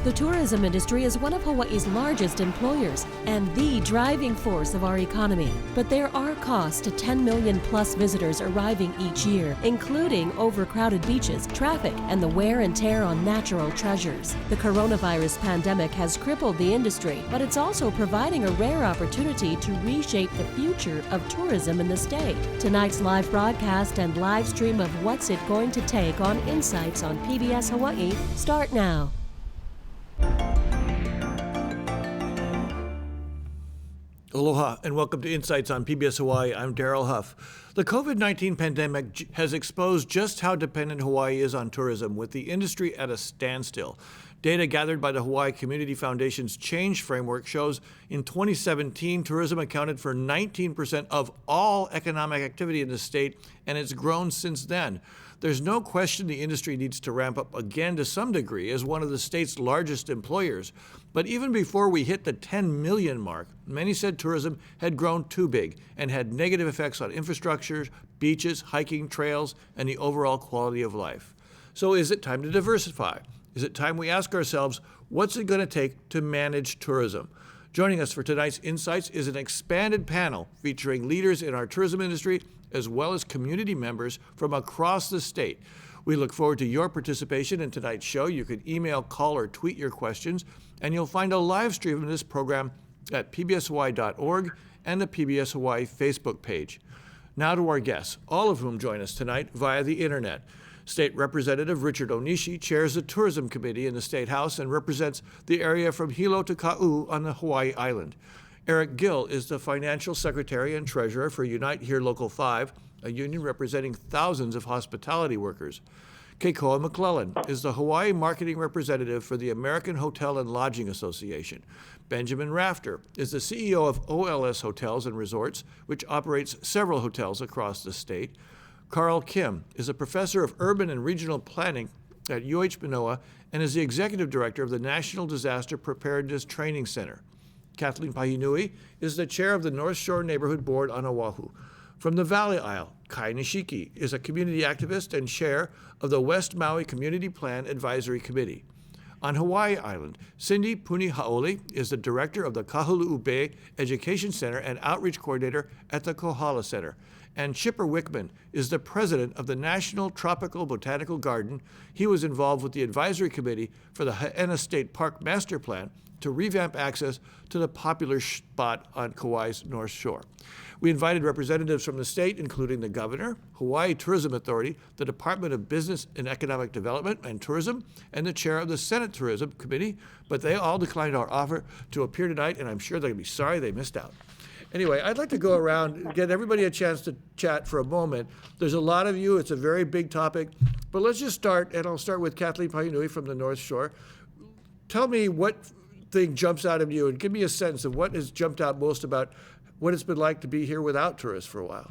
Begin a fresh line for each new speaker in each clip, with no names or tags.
The tourism industry is one of Hawaii's largest employers and the driving force of our economy. But there are costs to 10 million plus visitors arriving each year, including overcrowded beaches, traffic, and the wear and tear on natural treasures. The coronavirus pandemic has crippled the industry, but it's also providing a rare opportunity to reshape the future of tourism in the state. Tonight's live broadcast and live stream of What's It Going to Take on Insights on PBS Hawaii start now.
Aloha and welcome to Insights on PBS Hawaii. I'm Daryl Huff. The COVID-19 pandemic has exposed just how dependent Hawaii is on tourism, with the industry at a standstill. Data gathered by the Hawaii Community Foundation's Change Framework shows in 2017, tourism accounted for 19% of all economic activity in the state, and it's grown since then. There's no question the industry needs to ramp up again to some degree as one of the state's largest employers. But even before we hit the 10 million mark, many said tourism had grown too big and had negative effects on infrastructure, beaches, hiking, trails, and the overall quality of life. So is it time to diversify? Is it time we ask ourselves, what's it going to take to manage tourism? Joining us for tonight's Insights is an expanded panel featuring leaders in our tourism industry as well as community members from across the state. We look forward to your participation in tonight's show. You can email, call, or tweet your questions, and you'll find a live stream of this program at pbshawaii.org and the PBS Hawaii Facebook page. Now to our guests, all of whom join us tonight via the internet. State Representative Richard Onishi chairs the Tourism Committee in the State House and represents the area from Hilo to Ka'u on the Hawaii Island. Eric Gill is the Financial Secretary and Treasurer for Unite Here Local 5, a union representing thousands of hospitality workers. Keikoa McClellan is the Hawaii Marketing Representative for the American Hotel and Lodging Association. Benjamin Rafter is the CEO of OLS Hotels and Resorts, which operates several hotels across the state. Carl Kim is a professor of urban and regional planning at UH Manoa and is the executive director of the National Disaster Preparedness Training Center. Kathleen Pahinui is the chair of the North Shore Neighborhood Board on Oahu. From the Valley Isle, Kai Nishiki is a community activist and chair of the West Maui Community Plan Advisory Committee. On Hawaii Island, Cindy Puni-Haole is the director of the Kahului Bay Education Center and outreach coordinator at the Kohala Center. And Chipper Wickman is the president of the National Tropical Botanical Garden. He was involved with the advisory committee for the Haena State Park Master Plan to revamp access to the popular spot on Kauai's North Shore. We invited representatives from the state, including the governor, Hawaii Tourism Authority, the Department of Business and Economic Development and Tourism, and the chair of the Senate Tourism Committee, but they all declined our offer to appear tonight, and I'm sure they'll be sorry they missed out. Anyway, I'd like to go around and get everybody a chance to chat for a moment. There's a lot of you. It's a very big topic. But let's just start, and I'll start with Kathleen Pahinui from the North Shore. Tell me what thing jumps out of you, and give me a sense of what has jumped out most about what it's been like to be here without tourists for a while.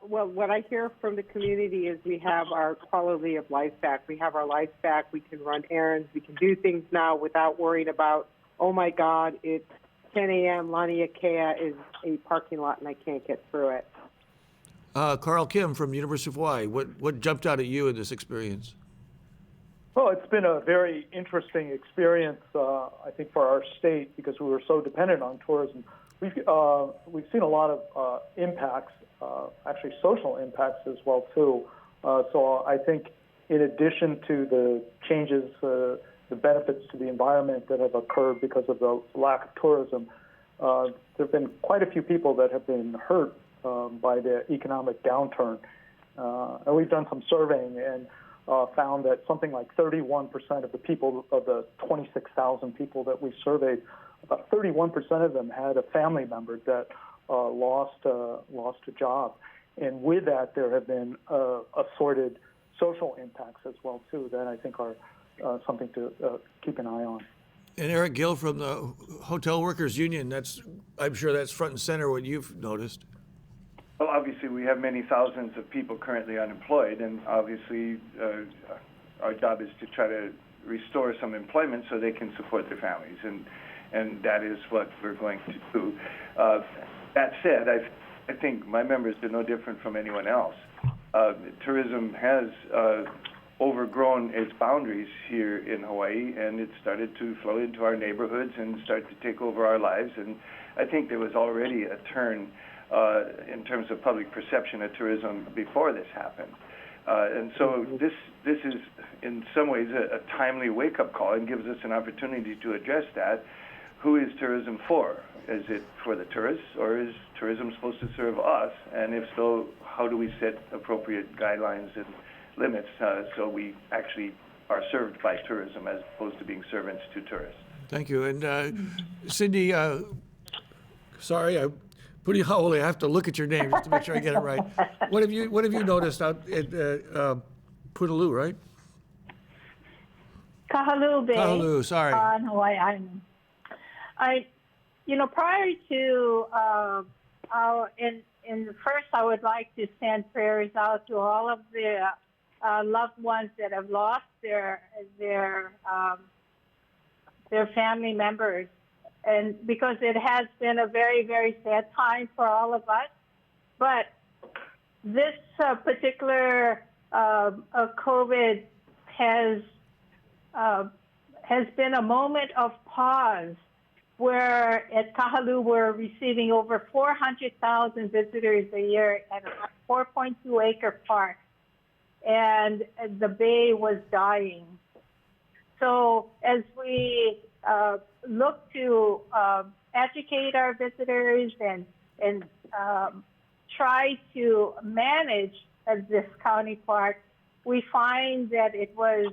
Well, what I hear from the community is we have our quality of life back. We have our life back. We can run errands. We can do things now without worrying about, oh, my God, it's 10 a.m., Laniakea is a parking lot, and I can't get through it.
Carl Kim from University of Hawaii, what jumped out at you in this experience?
Well, it's been a very interesting experience, I think, for our state because we were so dependent on tourism. We've seen a lot of impacts, actually social impacts as well, too. So I think in addition to the changes, the benefits to the environment that have occurred because of the lack of tourism, there have been quite a few people that have been hurt by the economic downturn. And we've done some surveying and found that something like 31% of the people, of the 26,000 people that we surveyed, about 31% of them had a family member that lost a job. And with that, there have been assorted social impacts as well, too, that I think are something to keep an eye on.
And Eric Gill from the Hotel Workers Union, I'm sure that's front and center what you've noticed.
Well, obviously, we have many thousands of people currently unemployed, and obviously our job is to try to restore some employment so they can support their families, and that is what we're going to do. That said, I think my members are no different from anyone else. Tourism has overgrown its boundaries here in Hawaii, and it started to flow into our neighborhoods and start to take over our lives. And I think there was already a turn in terms of public perception of tourism before this happened. And so this is in some ways a timely wake-up call and gives us an opportunity to address that. Who is tourism for? Is it for the tourists, or is tourism supposed to serve us? And if so, how do we set appropriate guidelines and limits so we actually are served by tourism as opposed to being servants to tourists?
Thank you. And Cindy, sorry, I'm pretty howley. I have to look at your name just to make sure I get it right. What have you noticed out at Punaluu, right?
Kahaluu Bay.
Kahaluu, sorry.
On Hawaii Island. Prior to first, I would like to send prayers out to all of the loved ones that have lost their family members, and because it has been a very, very sad time for all of us. But this particular COVID has been a moment of pause, where at Kahaluu we're receiving over 400,000 visitors a year at a 4.2-acre park, and the bay was dying. So as we look to educate our visitors and try to manage this county park, we find that it was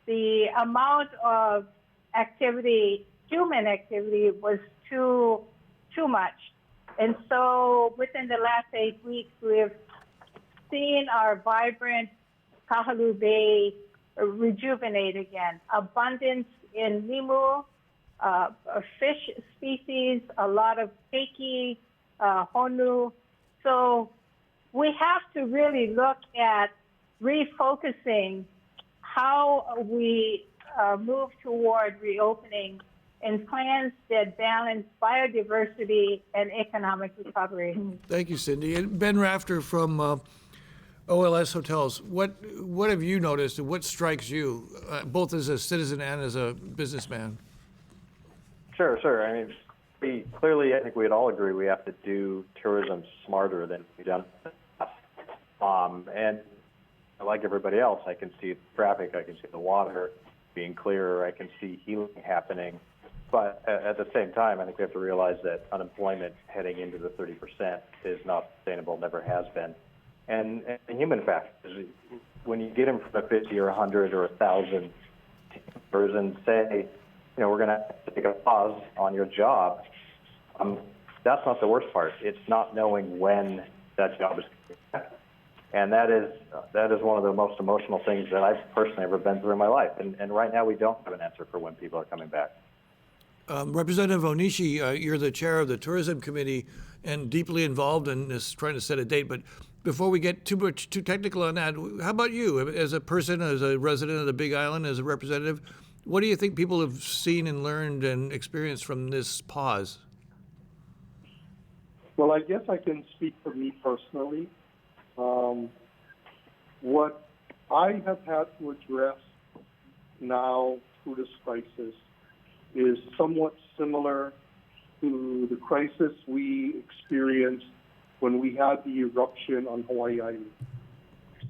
the amount of human activity was too much. And so within the last 8 weeks, we've seen our vibrant Kahaluu Bay rejuvenate again. Abundance in limu, fish species, a lot of keiki, honu. So we have to really look at refocusing how we move toward reopening and plans that balance biodiversity and economic recovery.
Thank you, Cindy. And Ben Rafter from OLS Hotels, what have you noticed and what strikes you, both as a citizen and as a businessman?
Sure. I mean, I think we'd all agree we have to do tourism smarter than we've done. And like everybody else, I can see traffic, I can see the water being clearer, I can see healing happening. But at the same time, I think we have to realize that unemployment heading into the 30% is not sustainable, never has been. And human factors, when you get in front of 50 or 100 or 1,000 teamers and say, we're going to take a pause on your job, that's not the worst part. It's not knowing when that job is going to be back. And that is one of the most emotional things that I've personally ever been through in my life. And right now we don't have an answer for when people are coming back.
Representative Onishi, you're the chair of the Tourism Committee and deeply involved in this, trying to set a date. But before we get too technical on that, how about you, as a person, as a resident of the Big Island, as a representative? What do you think people have seen and learned and experienced from this pause?
Well, I guess I can speak for me personally. What I have had to address now through this crisis is somewhat similar to the crisis we experienced when we had the eruption on Hawaii Island.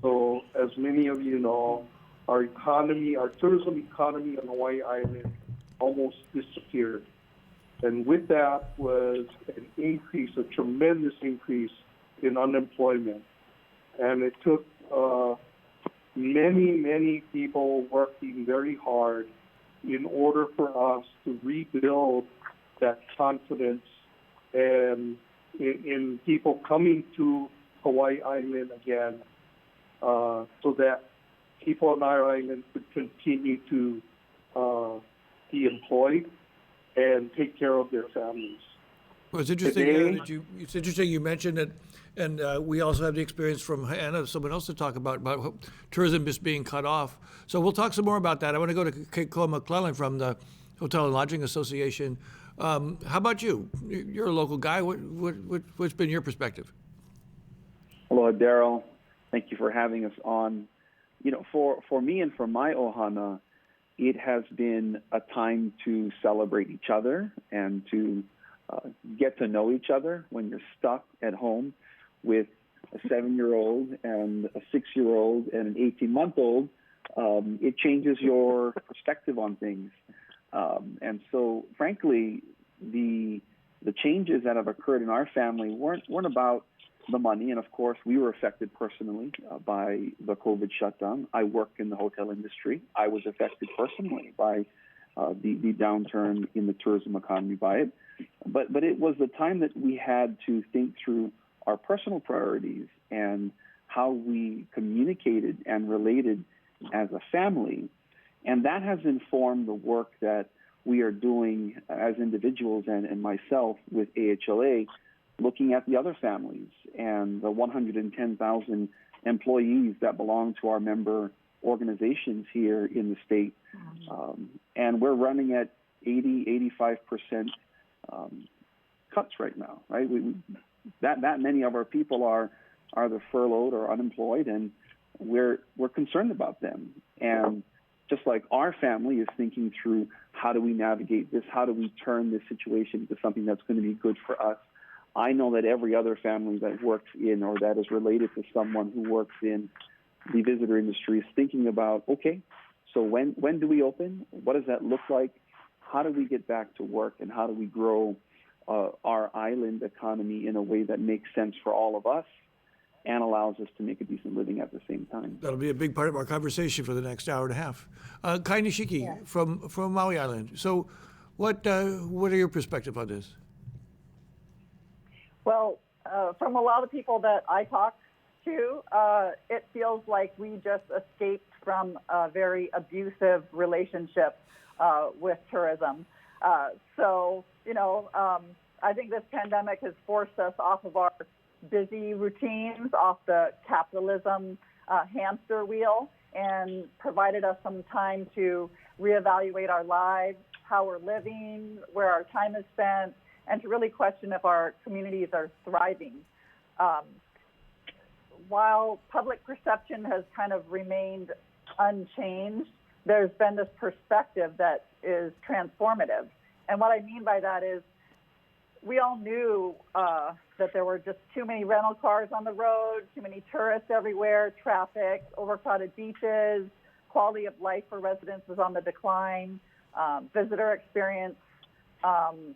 So, as many of you know, our tourism economy on Hawaii Island almost disappeared. And with that was an increase, a tremendous increase in unemployment. And it took many people working very hard in order for us to rebuild that confidence and in people coming to Hawaii Island again, so that people on our island could continue to be employed and take care of their families.
Well, it's interesting it's interesting you mentioned it, and we also have the experience from Hannah, someone else to talk about tourism just being cut off. So we'll talk some more about that. I want to go to Keikoa McClellan from the Hotel and Lodging Association. How about you? You're a local guy. What's been your perspective?
Hello, Daryl Thank you for having us on. For me and for my ohana, it has been a time to celebrate each other and to get to know each other when you're stuck at home with a 7-year-old and a 6-year-old and an 18-month-old. It changes your perspective on things. And so, frankly, the changes that have occurred in our family weren't about the money. And of course, we were affected personally by the COVID shutdown. I work in the hotel industry. I was affected personally by the downturn in the tourism economy by it. But it was the time that we had to think through our personal priorities and how we communicated and related as a family. And that has informed the work that we are doing as individuals and myself with AHLA, looking at the other families and the 110,000 employees that belong to our member organizations here in the state. And we're running at 85% cuts right now, right? That many of our people are either furloughed or unemployed, and we're concerned about them. And just like our family is thinking through how do we navigate this, how do we turn this situation into something that's going to be good for us, I know that every other family that works in or that is related to someone who works in the visitor industry is thinking about, okay, so when do we open? What does that look like? How do we get back to work, and how do we grow our island economy in a way that makes sense for all of us and allows us to make a decent living at the same time?
That'll be a big part of our conversation for the next hour and a half. Kai Nishiki from Maui Island. So what are your perspective on this?
Well, from a lot of people that I talk to, it feels like we just escaped from a very abusive relationship with tourism. I think this pandemic has forced us off of our busy routines, off the capitalism hamster wheel, and provided us some time to reevaluate our lives, how we're living, where our time is spent, and to really question if our communities are thriving. While public perception has kind of remained unchanged, there's been this perspective that is transformative. And what I mean by that is we all knew that there were just too many rental cars on the road, too many tourists everywhere, traffic, overcrowded beaches, quality of life for residents was on the decline, visitor experience.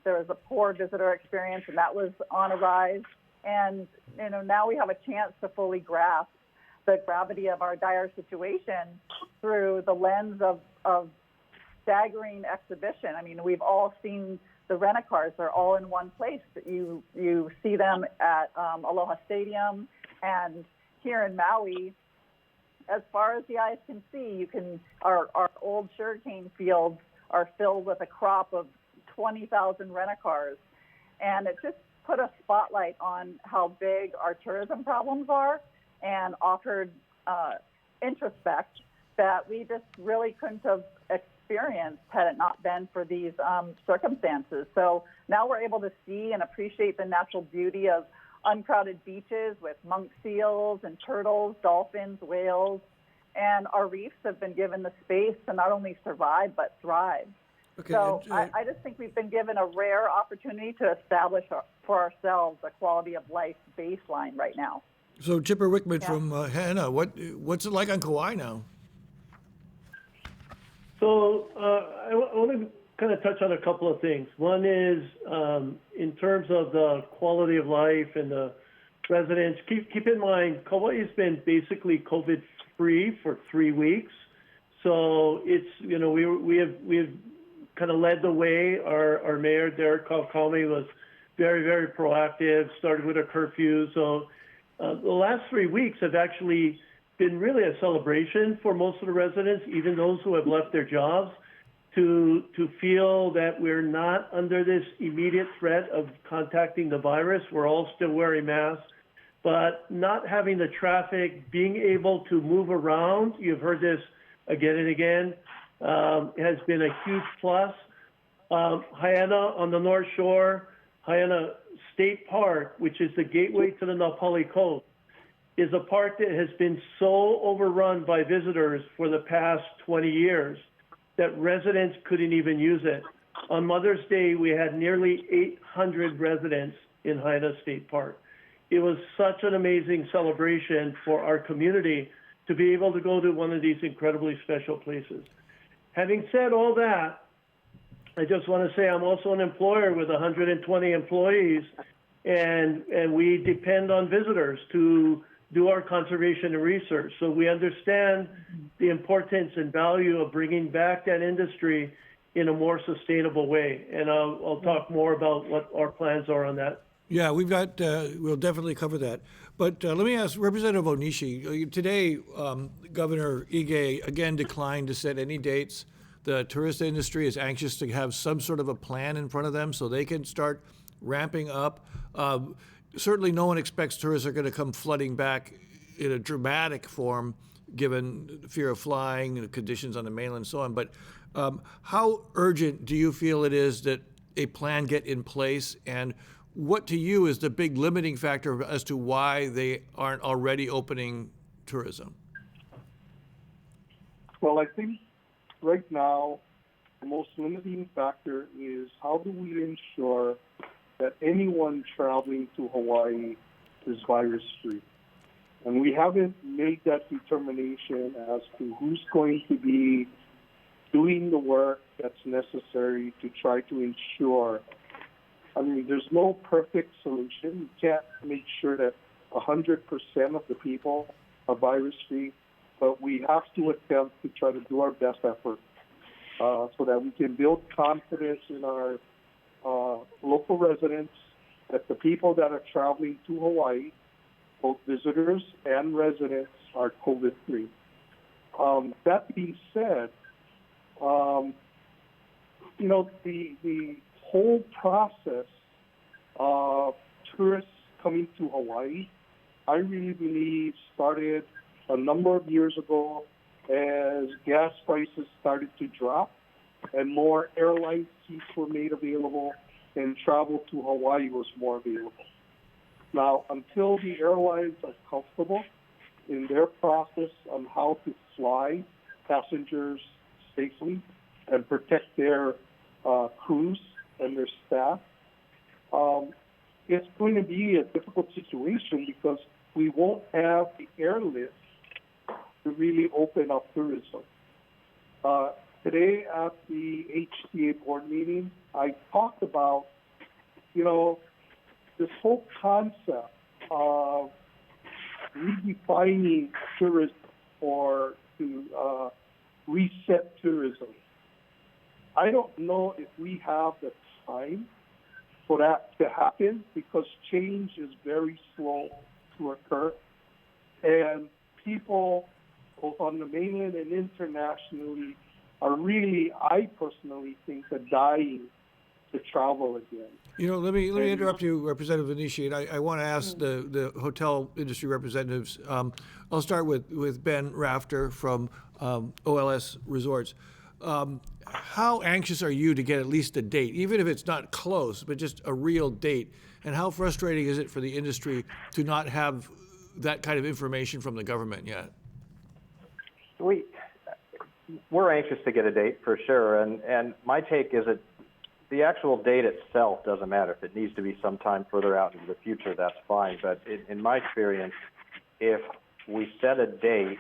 There was a poor visitor experience, and that was on a rise. And now we have a chance to fully grasp the gravity of our dire situation through the lens of staggering exhibition. I mean, we've all seen the rent-a-cars. They're all in one place. You see them at Aloha Stadium, and here in Maui, as far as the eyes can see, our old sugarcane fields are filled with a crop of 20,000 rent-a-cars. And it just put a spotlight on how big our tourism problems are and offered introspect that we just really couldn't have experienced had it not been for these circumstances. So now we're able to see and appreciate the natural beauty of uncrowded beaches with monk seals and turtles, dolphins, whales, and our reefs have been given the space to not only survive but thrive. Okay, so I just think we've been given a rare opportunity to establish for ourselves a quality of life baseline right now.
So Chipper Wickman from Hana, what's it like on Kauai now?
So I want to kind of touch on a couple of things. One is in terms of the quality of life and the residents. Keep in mind, Kauai has been basically COVID-free for 3 weeks. So it's we have kind of led the way. Our mayor, Derek was very, very proactive, started with a curfew. So the last 3 weeks have actually been really a celebration for most of the residents, even those who have left their jobs, to feel that we're not under this immediate threat of contacting the virus. We're all still wearing masks, but not having the traffic, being able to move around, you've heard this again and again, has been a huge plus. Haiana on the North Shore, Haiana State Park, which is the gateway to the Naupali Coast, is a park that has been so overrun by visitors for the past 20 years that residents couldn't even use it. On Mother's Day, we had nearly 800 residents in Haina State Park. It was such an amazing celebration for our community to be able to go to one of these incredibly special places. Having said all that, I just want to say I'm also an employer with 120 employees, and we depend on visitors to do our conservation and research. So we understand the importance and value of bringing back that industry in a more sustainable way. And I'll talk more about what our plans are on that.
Yeah, we'll definitely cover that. But let me ask Representative Onishi, today Governor Ige again declined to set any dates. The tourist industry is anxious to have some sort of a plan in front of them so they can start ramping up. Certainly no one expects tourists are going to come flooding back in a dramatic form, given fear of flying and conditions on the mainland and so on. But how urgent do you feel it is that a plan get in place? And what to you is the big limiting factor as to why they aren't already opening tourism?
Well, I think right now the most limiting factor is how do we ensure that anyone traveling to Hawaii is virus-free. And we haven't made that determination as to who's going to be doing the work that's necessary to try to ensure. I mean, there's no perfect solution. You can't make sure that 100% of the people are virus-free, but we have to attempt to try to do our best effort so that we can build confidence in our local residents that the people that are traveling to Hawaii, both visitors and residents, are COVID-free. That being said, the whole process of tourists coming to Hawaii, I really believe started a number of years ago as gas prices started to drop and more airline seats were made available and travel to Hawaii was more available. Now, until the airlines are comfortable in their process on how to fly passengers safely and protect their crews and their staff, it's going to be a difficult situation because we won't have the airlift to really open up tourism. Today at the HTA board meeting, I talked about, this whole concept of redefining tourism or to reset tourism. I don't know if we have the time for that to happen because change is very slow to occur. And people, both on the mainland and internationally, are really, I personally think, are dying to travel again.
Let me interrupt you, Representative Onishi, and I want to ask the hotel industry representatives. I'll start with Ben Rafter from OLS Resorts. How anxious are you to get at least a date, even if it's not close, but just a real date? And how frustrating is it for the industry to not have that kind of information from the government yet?
We're anxious to get a date for sure, and my take is that the actual date itself doesn't matter. If it needs to be sometime further out into the future, that's fine. But in my experience, if we set a date,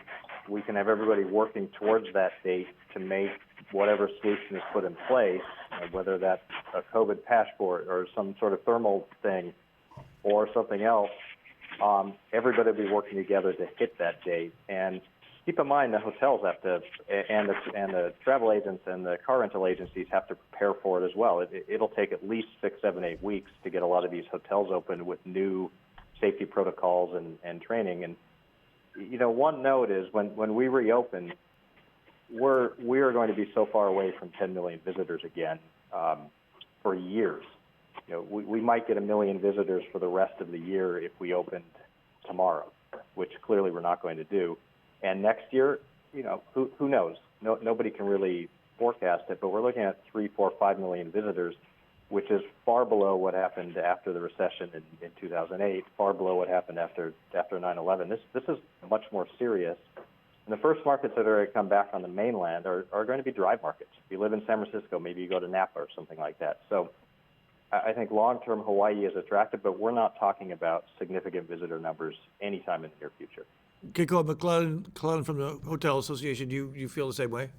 we can have everybody working towards that date to make whatever solution is put in place, whether that's a COVID passport or some sort of thermal thing or something else. Everybody will be working together to hit that date. And keep in mind, the hotels have to, and the travel agents and the car rental agencies have to prepare for it as well. It'll take at least 6, 7, 8 weeks to get a lot of these hotels open with new safety protocols and training. And one note is when we reopen, we are going to be so far away from 10 million visitors again for years. We might get 1 million visitors for the rest of the year if we opened tomorrow, which clearly we're not going to do. And next year, who knows? Nobody can really forecast it, but we're looking at 3, 4, 5 million visitors. which is far below what happened after the recession in 2008, far below what happened after 9/11. This is much more serious. And the first markets that are going to come back on the mainland are going to be drive markets. If you live in San Francisco, maybe you go to Napa or something like that. So I think long-term Hawaii is attractive, but we're not talking about significant visitor numbers anytime in the near future.
Keiko McClellan from the Hotel Association, do you feel the same way?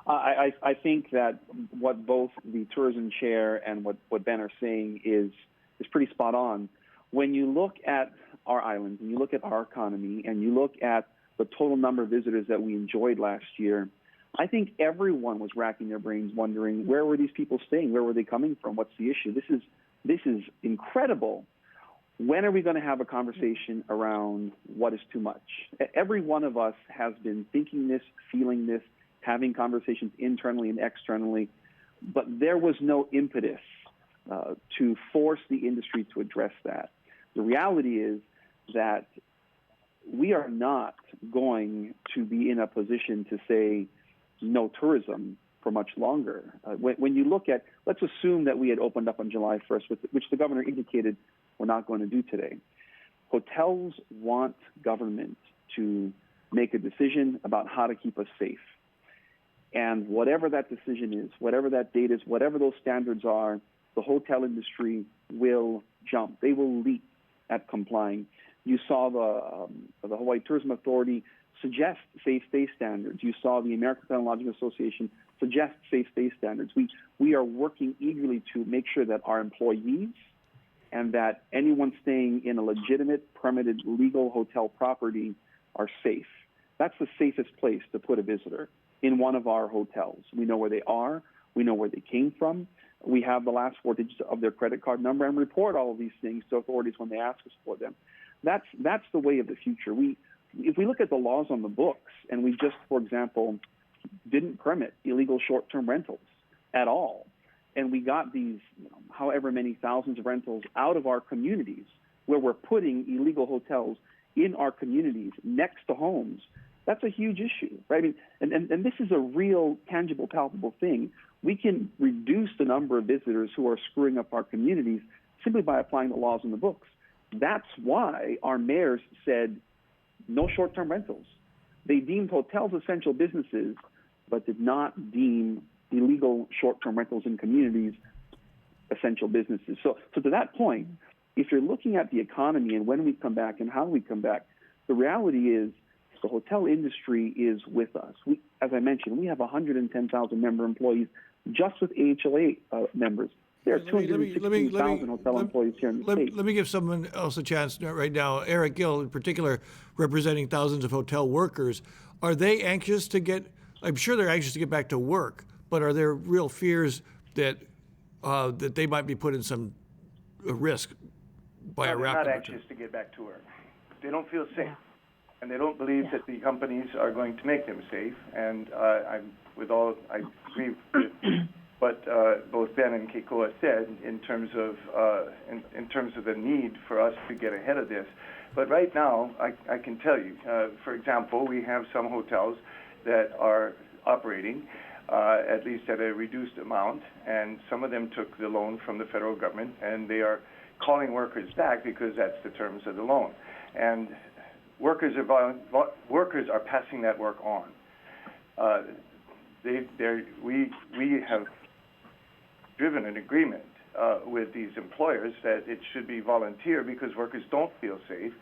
I think that what both the tourism chair and what Ben are saying is pretty spot on. When you look at our islands and you look at our economy and you look at the total number of visitors that we enjoyed last year, I think everyone was racking their brains wondering, where were these people staying? Where were they coming from? What's the issue? This is incredible. When are we going to have a conversation around what is too much? Every one of us has been thinking this, feeling this, having conversations internally and externally, but there was no impetus to force the industry to address that. The reality is that we are not going to be in a position to say no tourism for much longer. When you look at, let's assume that we had opened up on July 1st, which the governor indicated we're not going to do today. Hotels want government to make a decision about how to keep us safe. And whatever that decision is, whatever that date is, whatever those standards are, the hotel industry will jump. They will leap at complying. You saw the Hawaii Tourism Authority suggest safe stay standards. You saw the American Technological Association suggest safe stay standards. We are working eagerly to make sure that our employees and that anyone staying in a legitimate, permitted, legal hotel property are safe. That's the safest place to put a visitor, in one of our hotels. We know where they are. We know where they came from. We have the last 4 digits of their credit card number and report all of these things to authorities when they ask us for them. That's the way of the future. If we look at the laws on the books and we just, for example, didn't permit illegal short-term rentals at all, and we got these however many thousands of rentals out of our communities where we're putting illegal hotels in our communities next to homes, that's a huge issue, right? I mean, and this is a real, tangible, palpable thing. We can reduce the number of visitors who are screwing up our communities simply by applying the laws in the books. That's why our mayors said no short-term rentals. They deemed hotels essential businesses, but did not deem illegal short-term rentals in communities essential businesses. So to that point, if you're looking at the economy and when we come back and how we come back, the reality is the hotel industry is with us. As I mentioned, we have 110,000 member employees just with AHLA members. There are 216,000 hotel employees here in the state.
Let me give someone else a chance right now. Eric Gill, in particular, representing thousands of hotel workers. Are they anxious to get, I'm sure they're anxious to get back to work, but are there real fears that that they might be put in some risk by a rapid return?
They're not anxious to get back to work. They don't feel safe. And they don't believe that the companies are going to make them safe. And I agree with what both Ben and Keikoa said in terms of the need for us to get ahead of this. But right now, I can tell you, for example, we have some hotels that are operating at least at a reduced amount, and some of them took the loan from the federal government, and they are calling workers back because that's the terms of the loan. And workers are passing that work on. We have driven an agreement with these employers that it should be volunteer because workers don't feel safe,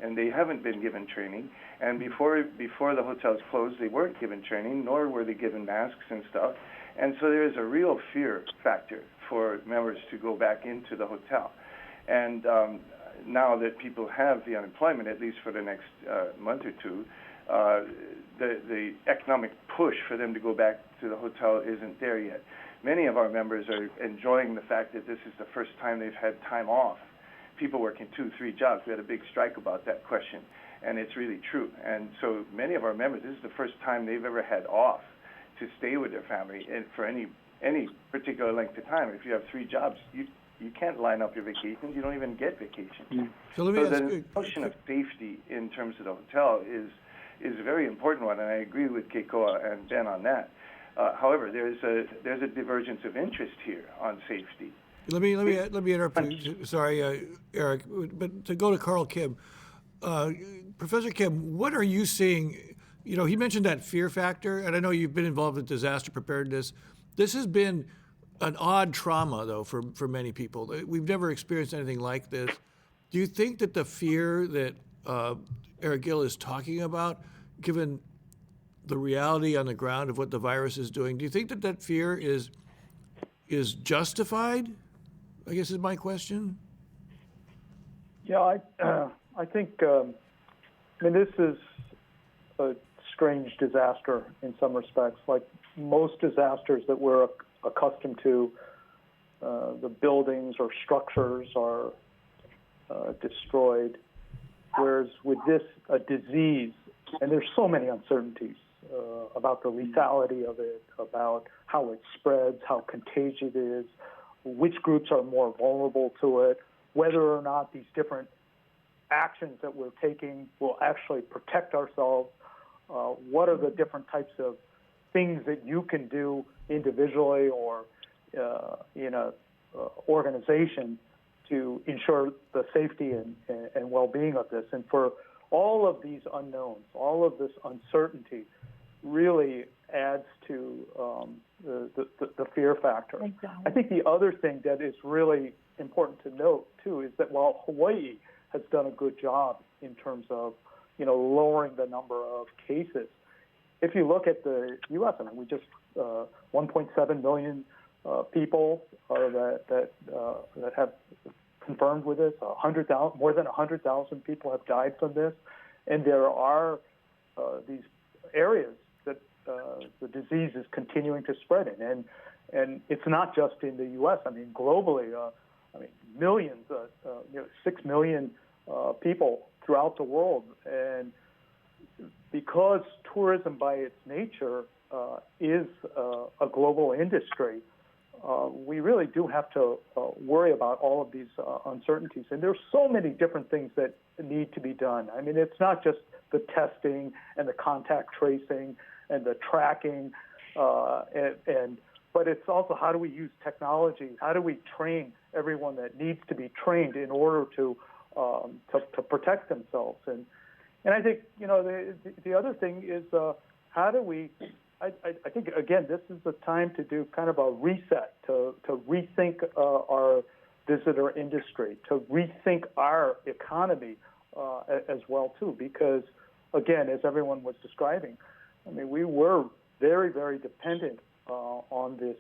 and they haven't been given training. And before the hotels closed, they weren't given training, nor were they given masks and stuff. And so there is a real fear factor for members to go back into the hotel. And now that people have the unemployment, at least for the next month or two, the economic push for them to go back to the hotel isn't there yet. Many of our members are enjoying the fact that this is the first time they've had time off. People working 2-3 jobs. We had a big strike about that question, and it's really true. And so many of our members, this is the first time they've ever had off to stay with their family and for any particular length of time. If you have 3 jobs, you can't line up your vacations. You don't even get vacations.
So let me ask
the notion of safety in terms of the hotel is a very important one, and I agree with Keikoa and Ben on that. However, there's a divergence of interest here on safety.
Let me interrupt you. Sorry, Eric, but to go to Carl Kim, Professor Kim, what are you seeing? You know, he mentioned that fear factor, and I know you've been involved with disaster preparedness. This has been an odd trauma, though, for many people. We've never experienced anything like this. Do you think that the fear that Eric Gill is talking about, given the reality on the ground of what the virus is doing, do you think that that fear is justified? I guess is my question.
Yeah, I think, I mean, this is a strange disaster in some respects. Like most disasters that we're accustomed to, the buildings or structures are destroyed, whereas with this, a disease, and there's so many uncertainties about the lethality of it, about how it spreads, how contagious it is, which groups are more vulnerable to it, whether or not these different actions that we're taking will actually protect ourselves, what are the different types of things that you can do individually or in a organization to ensure the safety and well-being of this. And for all of these unknowns, all of this uncertainty really adds to the fear factor. Exactly. I think the other thing that is really important to note, too, is that while Hawaii has done a good job in terms of, you know, lowering the number of cases, if you look at the U.S., I mean, we just 1.7 million people that have confirmed with this. More than 100,000 people have died from this, and there are these areas that the disease is continuing to spread in, and it's not just in the U.S. I mean, globally, I mean, millions, 6 million people throughout the world, and because tourism by its nature is a global industry, we really do have to worry about all of these uncertainties. And there's so many different things that need to be done. I mean, it's not just the testing and the contact tracing and the tracking, but it's also how do we use technology? How do we train everyone that needs to be trained in order to protect themselves? And I think, you know, the other thing is how do we, I think, again, this is the time to do kind of a reset, to rethink our visitor industry, to rethink our economy as well, too, because, again, as everyone was describing, I mean, we were very, very dependent on this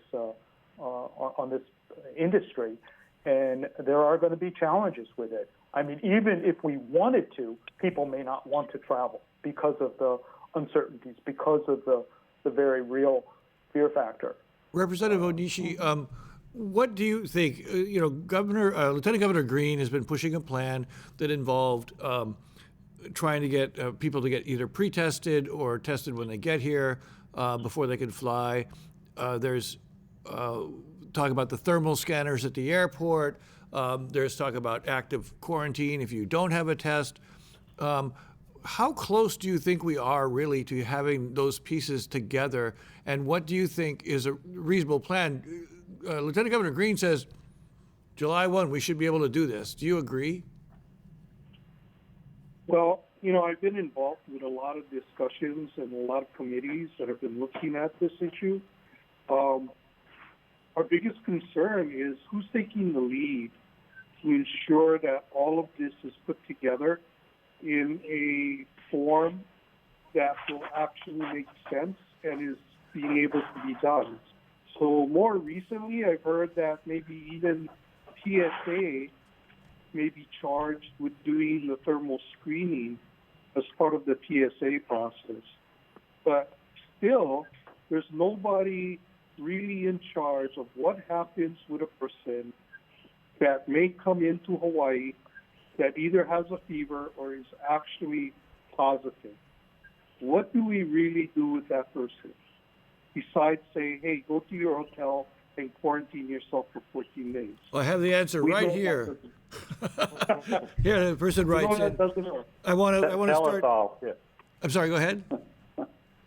industry, and there are going to be challenges with it. I mean, even if we wanted to, people may not want to travel because of the uncertainties, because of the very real fear factor.
Representative Onishi, what do you think? You know, Lieutenant Governor Green has been pushing a plan that involved trying to get people to get either pre-tested or tested when they get here before they can fly. There's talk about the thermal scanners at the airport. There's talk about active quarantine if you don't have a test. How close do you think we are really to having those pieces together? And what do you think is a reasonable plan? Lieutenant Governor Green says July 1, we should be able to do this. Do you agree?
Well, you know, I've been involved with a lot of discussions and a lot of committees that have been looking at this issue. Our biggest concern is who's taking the lead to ensure that all of this is put together in a form that will actually make sense and is being able to be done. So more recently, I've heard that maybe even TSA may be charged with doing the thermal screening as part of the TSA process. But still, there's nobody really in charge of what happens with a person that may come into Hawaii that either has a fever or is actually positive. What do we really do with that person? Besides say, hey, go to your hotel and quarantine yourself for 14 days.
Well, I have the answer right here. Here, the person writes in. I want to start.
All. Yeah.
I'm sorry, go ahead.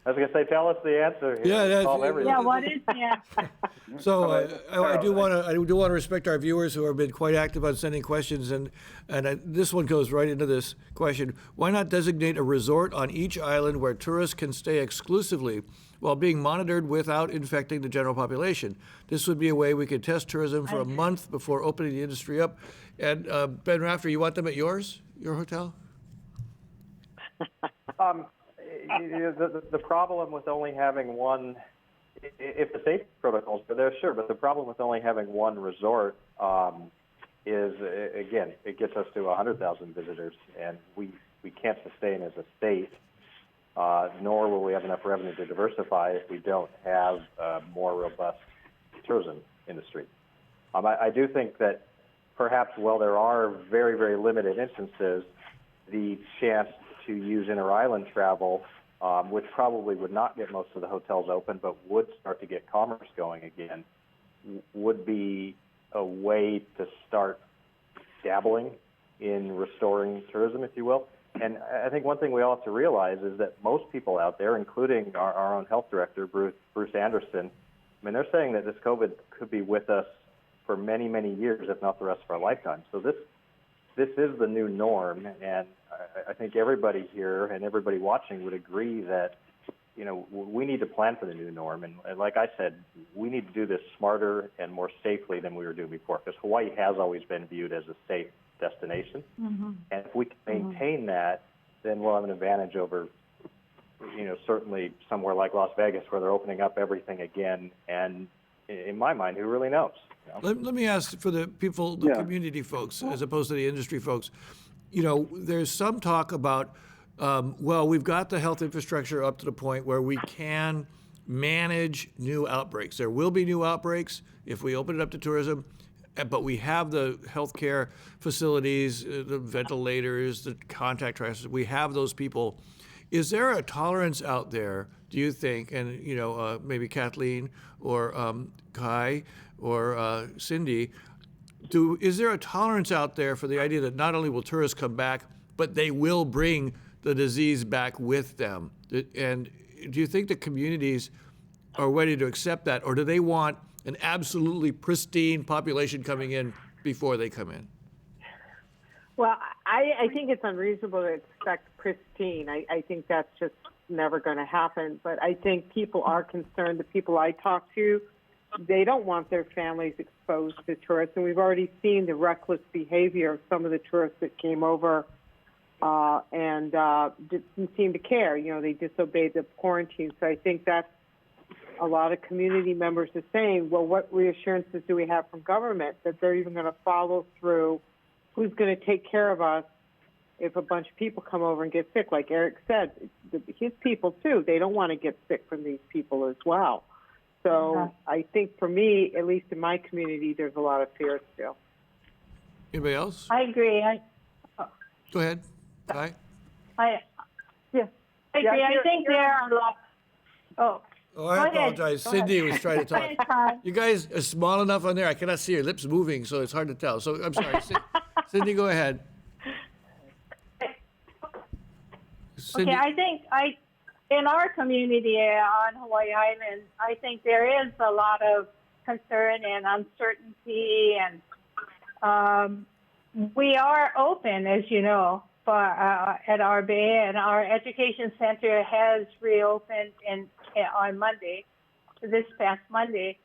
I was going to say, tell us the answer here.
Yeah,
Solve everything.
Yeah, what is the answer?
So I do want to respect our viewers who have been quite active on sending questions, and this one goes right into this question. Why not designate a resort on each island where tourists can stay exclusively while being monitored without infecting the general population? This would be a way we could test tourism for a month before opening the industry up. And Ben Rafter, you want them at your hotel?
The problem with only having one, if the safety protocols are there, sure, but the problem with only having one resort is, again, it gets us to 100,000 visitors, and we can't sustain as a state, nor will we have enough revenue to diversify if we don't have a more robust tourism industry. I do think that perhaps while there are very, very limited instances, the chance to use inter-island travel, which probably would not get most of the hotels open, but would start to get commerce going again, would be a way to start dabbling in restoring tourism, if you will. And I think one thing we all have to realize is that most people out there, including our own health director, Bruce Anderson, I mean, they're saying that this COVID could be with us for many, many years, if not the rest of our lifetime. So this is the new norm, and I think everybody here and everybody watching would agree that, you know, we need to plan for the new norm. And like I said, we need to do this smarter and more safely than we were doing before, because Hawaii has always been viewed as a safe destination. Mm-hmm. And if we can maintain that, then we'll have an advantage over, you know, certainly somewhere like Las Vegas, where they're opening up everything again. And in my mind, who really knows? You know?
Let me ask for the people, the community folks, as opposed to the industry folks. You know, there's some talk about, well, we've got the health infrastructure up to the point where we can manage new outbreaks. There will be new outbreaks if we open it up to tourism, but we have the healthcare facilities, the ventilators, the contact tracers. We have those people. Is there a tolerance out there, do you think, and, you know, maybe Kathleen or Kai or Cindy, is there a tolerance out there for the idea that not only will tourists come back, but they will bring the disease back with them? And do you think the communities are ready to accept that, or do they want an absolutely pristine population coming in before they come in?
Well, I think it's unreasonable to expect pristine. I think that's just never going to happen. But I think people are concerned. The people I talk to, they don't want their families exposed to tourists. And we've already seen the reckless behavior of some of the tourists that came over and didn't seem to care. You know, they disobeyed the quarantine. So I think that's a lot of community members are saying, well, what reassurances do we have from government that they're even going to follow through? Who's going to take care of us if a bunch of people come over and get sick? Like Eric said, his people, too, they don't want to get sick from these people as well. So I think for me, at least in my community, there's a lot of fear still.
Anybody else?
I agree.
Go ahead. Kai?
I agree. I think there are a lot.
Oh, I apologize. Cindy was trying to talk. You guys are small enough on there. I cannot see your lips moving, so it's hard to tell. So I'm sorry. Cindy, go ahead. Cindy.
Okay, I think in our community on Hawaii Island, I think there is a lot of concern and uncertainty, and we are open, as you know, at our bay, and our education center has reopened on Monday, this past Monday.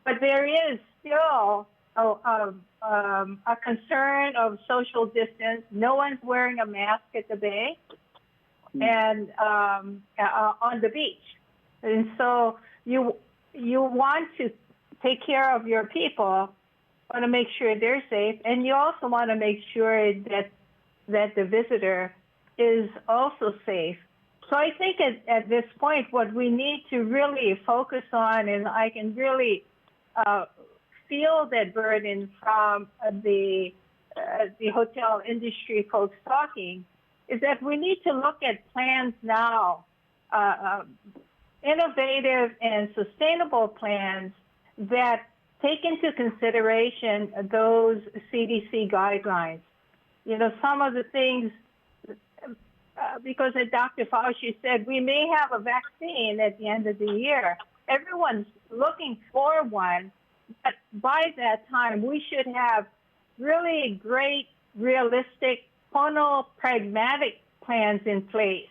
But there is still a concern of social distance. No one's wearing a mask at the bay and on the beach. And so you want to take care of your people, want to make sure they're safe, and you also want to make sure that the visitor is also safe. So I think at this point, what we need to really focus on, and I can really feel that burden from the hotel industry folks talking, is that we need to look at plans now, innovative and sustainable plans that take into consideration those CDC guidelines. You know, some of the things because as Dr. Fauci said, we may have a vaccine at the end of the year. Everyone's looking for one, but by that time, we should have really great, realistic, pragmatic plans in place.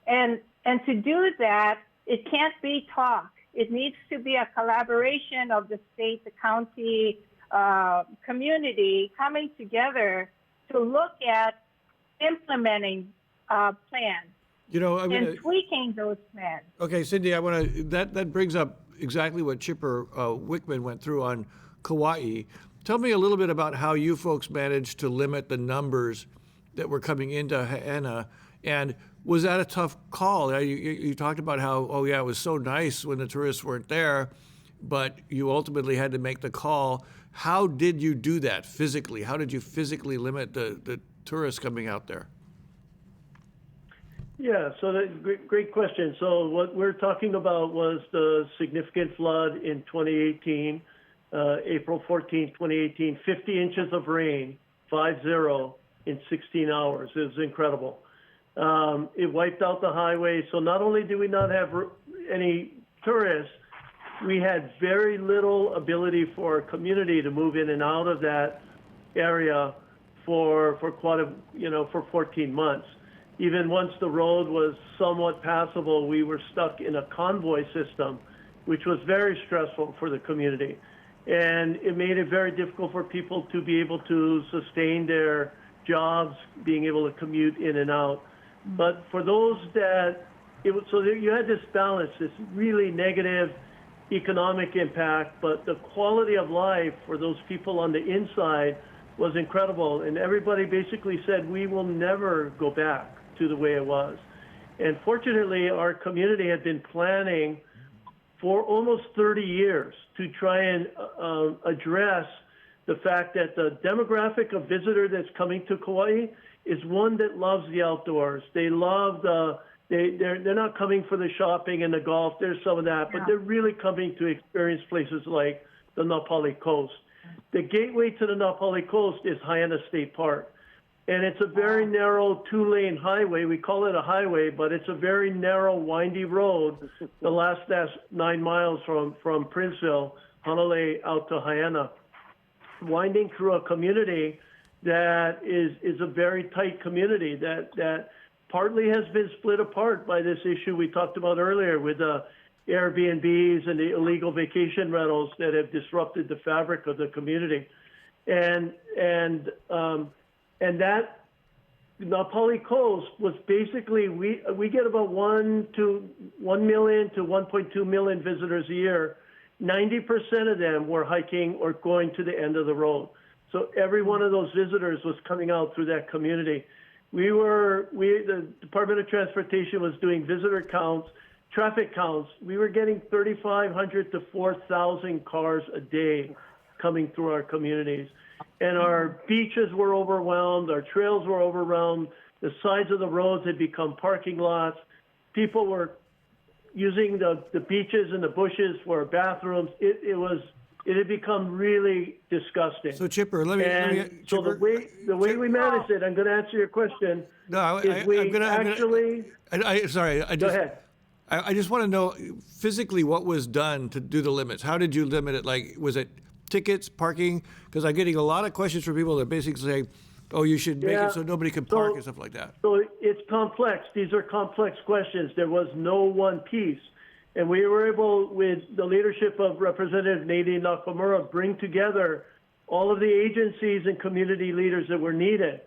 And to do that, it can't be talk. It needs to be a collaboration of the state, the county, community coming together to look at implementing plans. And tweaking those plans.
Okay, Cindy, I want to. That brings up exactly what Chipper Wickman went through on Kauai. Tell me a little bit about how you folks managed to limit the numbers that were coming into Hana, and was that a tough call? You talked about how, oh yeah, it was so nice when the tourists weren't there, but you ultimately had to make the call. How did you do that physically? How did you physically limit the tourists coming out there?
Yeah, so great question. So what we're talking about was the significant flood in 2018, April 14, 2018, 50 inches of rain, 50 in 16 hours. It was incredible. It wiped out the highway. So not only did we not have any tourists, we had very little ability for our community to move in and out of that area for quite a, for 14 months. Even once the road was somewhat passable, we were stuck in a convoy system, which was very stressful for the community. And it made it very difficult for people to be able to sustain their jobs, being able to commute in and out. But for those that, so you had this balance, this really negative economic impact, but the quality of life for those people on the inside was incredible. And everybody basically said, we will never go back to the way it was. And fortunately, our community had been planning for almost 30 years to try and address the fact that the demographic of visitor that's coming to Kauai is one that loves the outdoors. They love they're not coming for the shopping and the golf. There's some of that, but they're really coming to experience places like the Napali Coast. The gateway to the Napali Coast is Hyannis State Park. And it's a very narrow two-lane highway. We call it a highway, but it's a very narrow, windy road. The last 9 miles from Princeville, Honolulu, out to Hyannis, winding through a community that is a very tight community that partly has been split apart by this issue we talked about earlier with the Airbnbs and the illegal vacation rentals that have disrupted the fabric of the community. And that Napali Coast was basically, we get about 1 million to 1.2 million visitors a year. 90% of them were hiking or going to the end of the road. So every one of those visitors was coming out through that community. The Department of Transportation was doing visitor counts, traffic counts. We were getting 3,500 to 4,000 cars a day coming through our communities. And our beaches were overwhelmed, our trails were overwhelmed, the sides of the roads had become parking lots. People were using the beaches and the bushes for bathrooms. It had become really disgusting.
So Chipper, let me
so the way we managed it, I'm going to answer your question.
No,
Go ahead.
I just want to know physically what was done to do the limits. How did you limit it? Like, was it tickets, parking? Because I'm getting a lot of questions from people that basically say, oh, you should make it so nobody can park and stuff like that.
So it's complex. These are complex questions. There was no one piece. And we were able, with the leadership of Representative Nadine Nakamura, bring together all of the agencies and community leaders that were needed.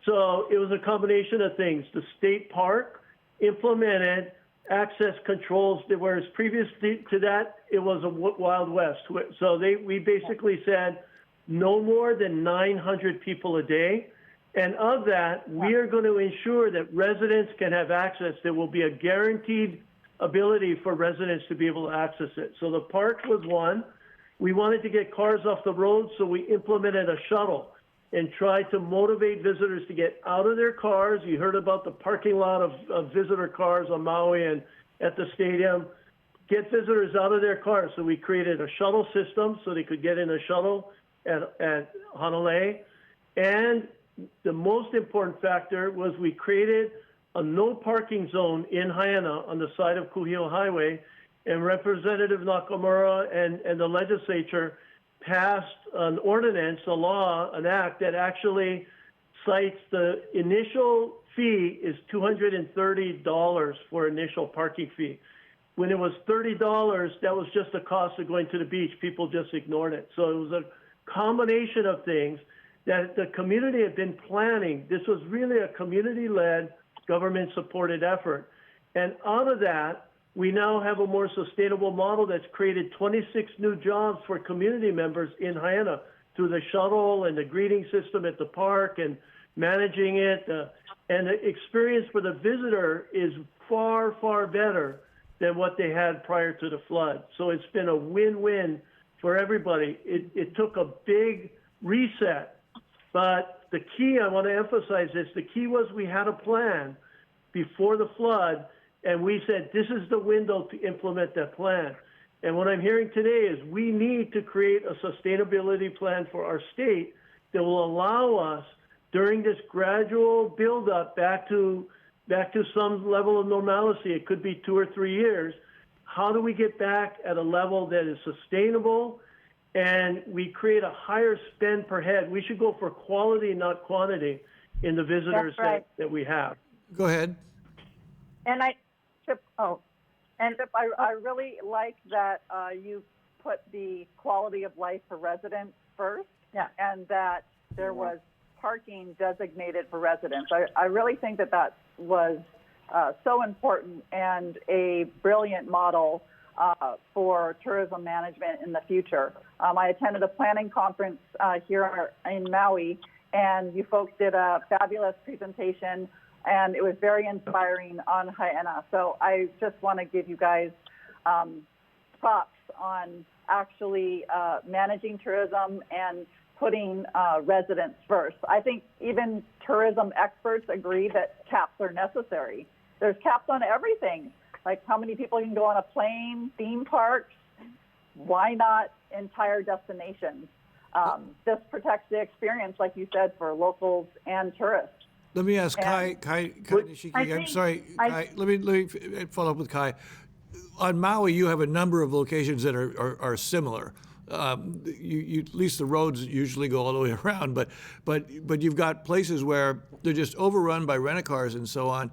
So it was a combination of things. The state park implemented access controls, whereas previous to that, it was a Wild West. So we basically said no more than 900 people a day. And of that, we are going to ensure that residents can have access. There will be a guaranteed ability for residents to be able to access it. So the park was one. We wanted to get cars off the road, so we implemented a shuttle and tried to motivate visitors to get out of their cars. You heard about the parking lot of visitor cars on Maui and at the stadium. Get visitors out of their cars. So we created a shuttle system so they could get in a shuttle at Honolulu. And the most important factor was we created a no parking zone in Haiana on the side of Kuhio Highway, and Representative Nakamura and the legislature passed an ordinance, a law, an act that actually cites the initial fee is $230 for initial parking fee. When it was $30, that was just the cost of going to the beach. People just ignored it. So it was a combination of things that the community had been planning. This was really a community-led, government-supported effort. And out of that, we now have a more sustainable model that's created 26 new jobs for community members in Haiana through the shuttle and the greeting system at the park and managing it. And the experience for the visitor is far, far better than what they had prior to the flood. So it's been a win-win for everybody. It took a big reset, but the key, I want to emphasize this, the key was we had a plan before the flood, and we said, this is the window to implement that plan. And what I'm hearing today is we need to create a sustainability plan for our state that will allow us during this gradual buildup back to some level of normalcy. It could be 2 or 3 years. How do we get back at a level that is sustainable and we create a higher spend per head? We should go for quality, not quantity, in the visitors that we have.
Go ahead.
And I really like that you put the quality of life for residents first, and that there was parking designated for residents. I really think that was so important and a brilliant model for tourism management in the future. I attended a planning conference here in Maui, and you folks did a fabulous presentation, and it was very inspiring on Haiana. So I just want to give you guys props on actually managing tourism and putting residents first. I think even tourism experts agree that caps are necessary. There's caps on everything, like how many people can go on a plane, theme parks. Why not entire destinations? This protects the experience, like you said, for locals and tourists.
Let me ask Kai Nishiki. I'm sorry, Kai. Let me follow up with Kai. On Maui, you have a number of locations that are similar. You at least the roads usually go all the way around, but you've got places where they're just overrun by rent-a-cars and so on.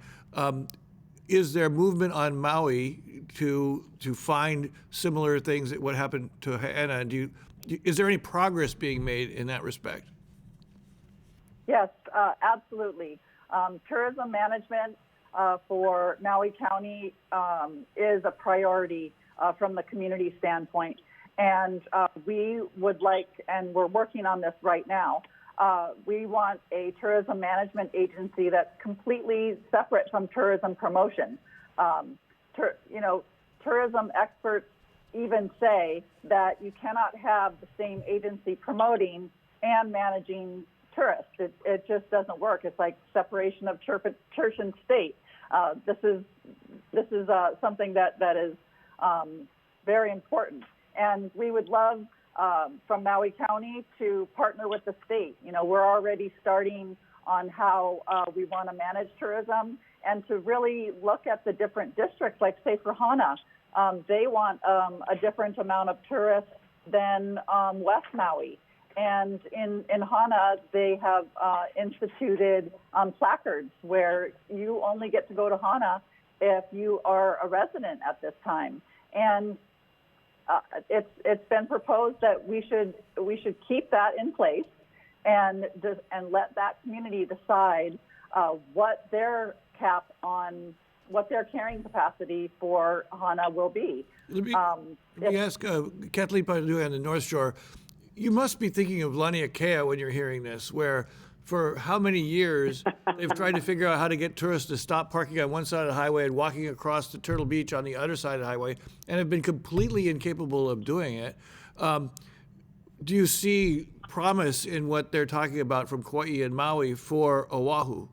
Is there movement on Maui to find similar things that would happen to Haiana? Is there any progress being made in that respect?
Yes, absolutely. Tourism management for Maui County is a priority from the community standpoint. And we would like, and we're working on this right now, we want a tourism management agency that's completely separate from tourism promotion. Tourism experts even say that you cannot have the same agency promoting and managing tourists. It just doesn't work. It's like separation of church and state. This is something that is very important. And we would love from Maui County to partner with the state. We're already starting on how we want to manage tourism and to really look at the different districts, like say for Hana, they want a different amount of tourists than West Maui. And in Hana, they have instituted placards where you only get to go to Hana if you are a resident at this time. And it's been proposed that we should keep that in place and let that community decide what their cap on what their carrying capacity for Hana will be.
Let me ask Kathleen Padua on the North Shore. You must be thinking of Laniakea when you're hearing this, where for how many years they've tried to figure out how to get tourists to stop parking on one side of the highway and walking across to Turtle Beach on the other side of the highway, and have been completely incapable of doing it. Do you see promise in what they're talking about from Kauai and Maui for Oahu?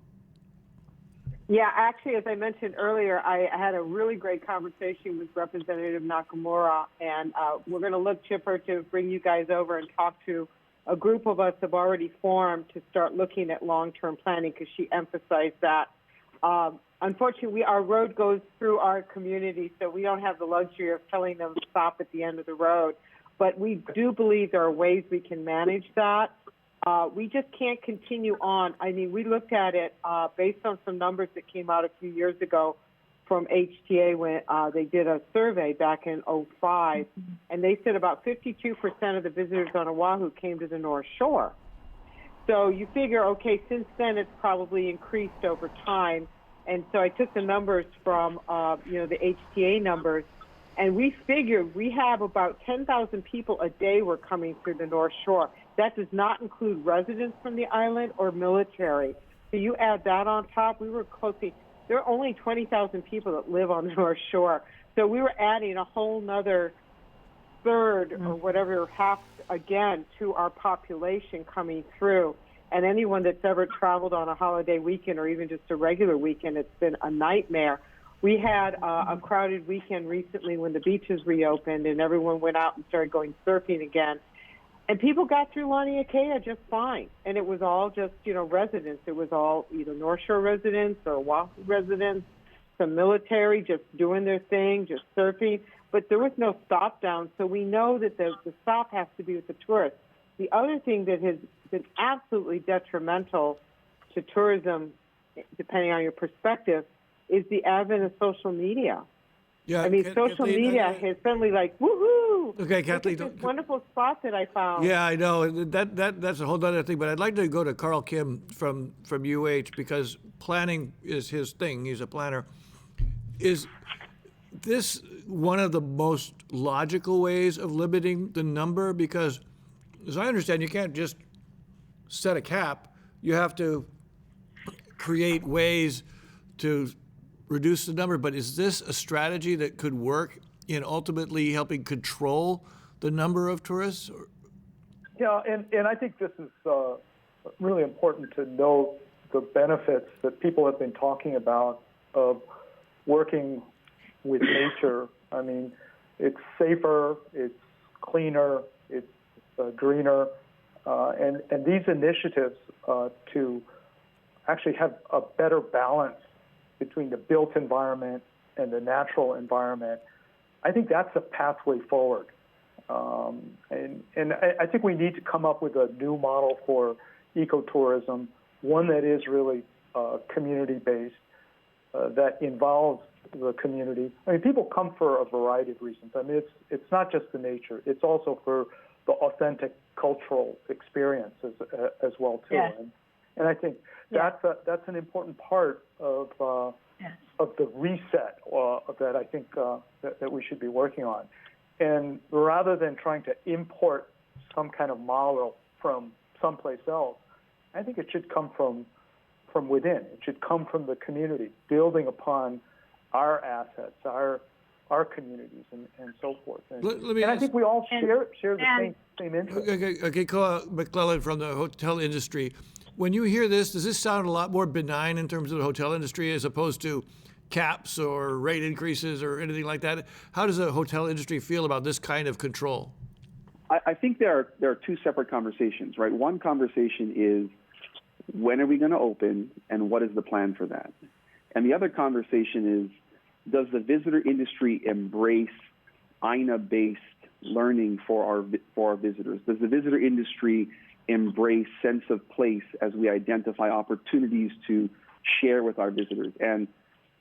Yeah, actually, as I mentioned earlier, I had a really great conversation with Representative Nakamura, and we're going to look, Chipper, to bring you guys over and talk to a group of us have already formed to start looking at long-term planning, because she emphasized that. Unfortunately, our road goes through our community, so we don't have the luxury of telling them to stop at the end of the road. But we do believe there are ways we can manage that. We just can't continue on. I mean, we looked at it based on some numbers that came out a few years ago from HTA when they did a survey back in '05, and they said about 52% of the visitors on Oahu came to the North Shore. So you figure, okay, since then it's probably increased over time. And so I took the numbers from, the HTA numbers, and we figured we have about 10,000 people a day were coming through the North Shore. That does not include residents from the island or military. So you add that on top, we were closely, there are only 20,000 people that live on the North Shore. So we were adding a whole nother third or whatever, half again to our population coming through. And anyone that's ever traveled on a holiday weekend or even just a regular weekend, it's been a nightmare. We had a crowded weekend recently when the beaches reopened and everyone went out and started going surfing again. And people got through Laniakea just fine. And it was all just, residents. It was all either North Shore residents or Oahu residents, some military just doing their thing, just surfing. But there was no stop down. So we know that the stop has to be with the tourists. The other thing that has been absolutely detrimental to tourism, depending on your perspective, is the advent of social media.
Yeah,
I mean, social
Kathleen,
media has suddenly like, woohoo!
Okay, Kathleen.
Look at this wonderful spot that I found.
Yeah, I know. That's a whole other thing. But I'd like to go to Carl Kim from UH because planning is his thing. He's a planner. Is this one of the most logical ways of limiting the number? Because, as I understand, you can't just set a cap. You have to create ways to reduce the number. But is this a strategy that could work in ultimately helping control the number of tourists?
Yeah, and I think this is really important to note the benefits that people have been talking about of working with nature. I mean, it's safer, it's cleaner, it's greener, and these initiatives to actually have a better balance between the built environment and the natural environment, I think that's a pathway forward. And I think we need to come up with a new model for ecotourism, one that is really community-based, that involves the community. I mean, people come for a variety of reasons. I mean, it's not just the nature. It's also for the authentic cultural experience as well, too.
Yes.
And I think that's an important part of the reset that I think that we should be working on. And rather than trying to import some kind of model from someplace else, I think it should come from within. It should come from the community, building upon our assets, our communities, and so forth. And I think we all share the same interest.
Okay, Koa McClellan from the hotel industry. When you hear this, does this sound a lot more benign in terms of the hotel industry as opposed to caps or rate increases or anything like that? How does the hotel industry feel about this kind of control?
I think there are two separate conversations, right? One conversation is when are we going to open and what is the plan for that? And the other conversation is, does the visitor industry embrace INA-based learning for our visitors? Does the visitor industry embrace sense of place as we identify opportunities to share with our visitors? And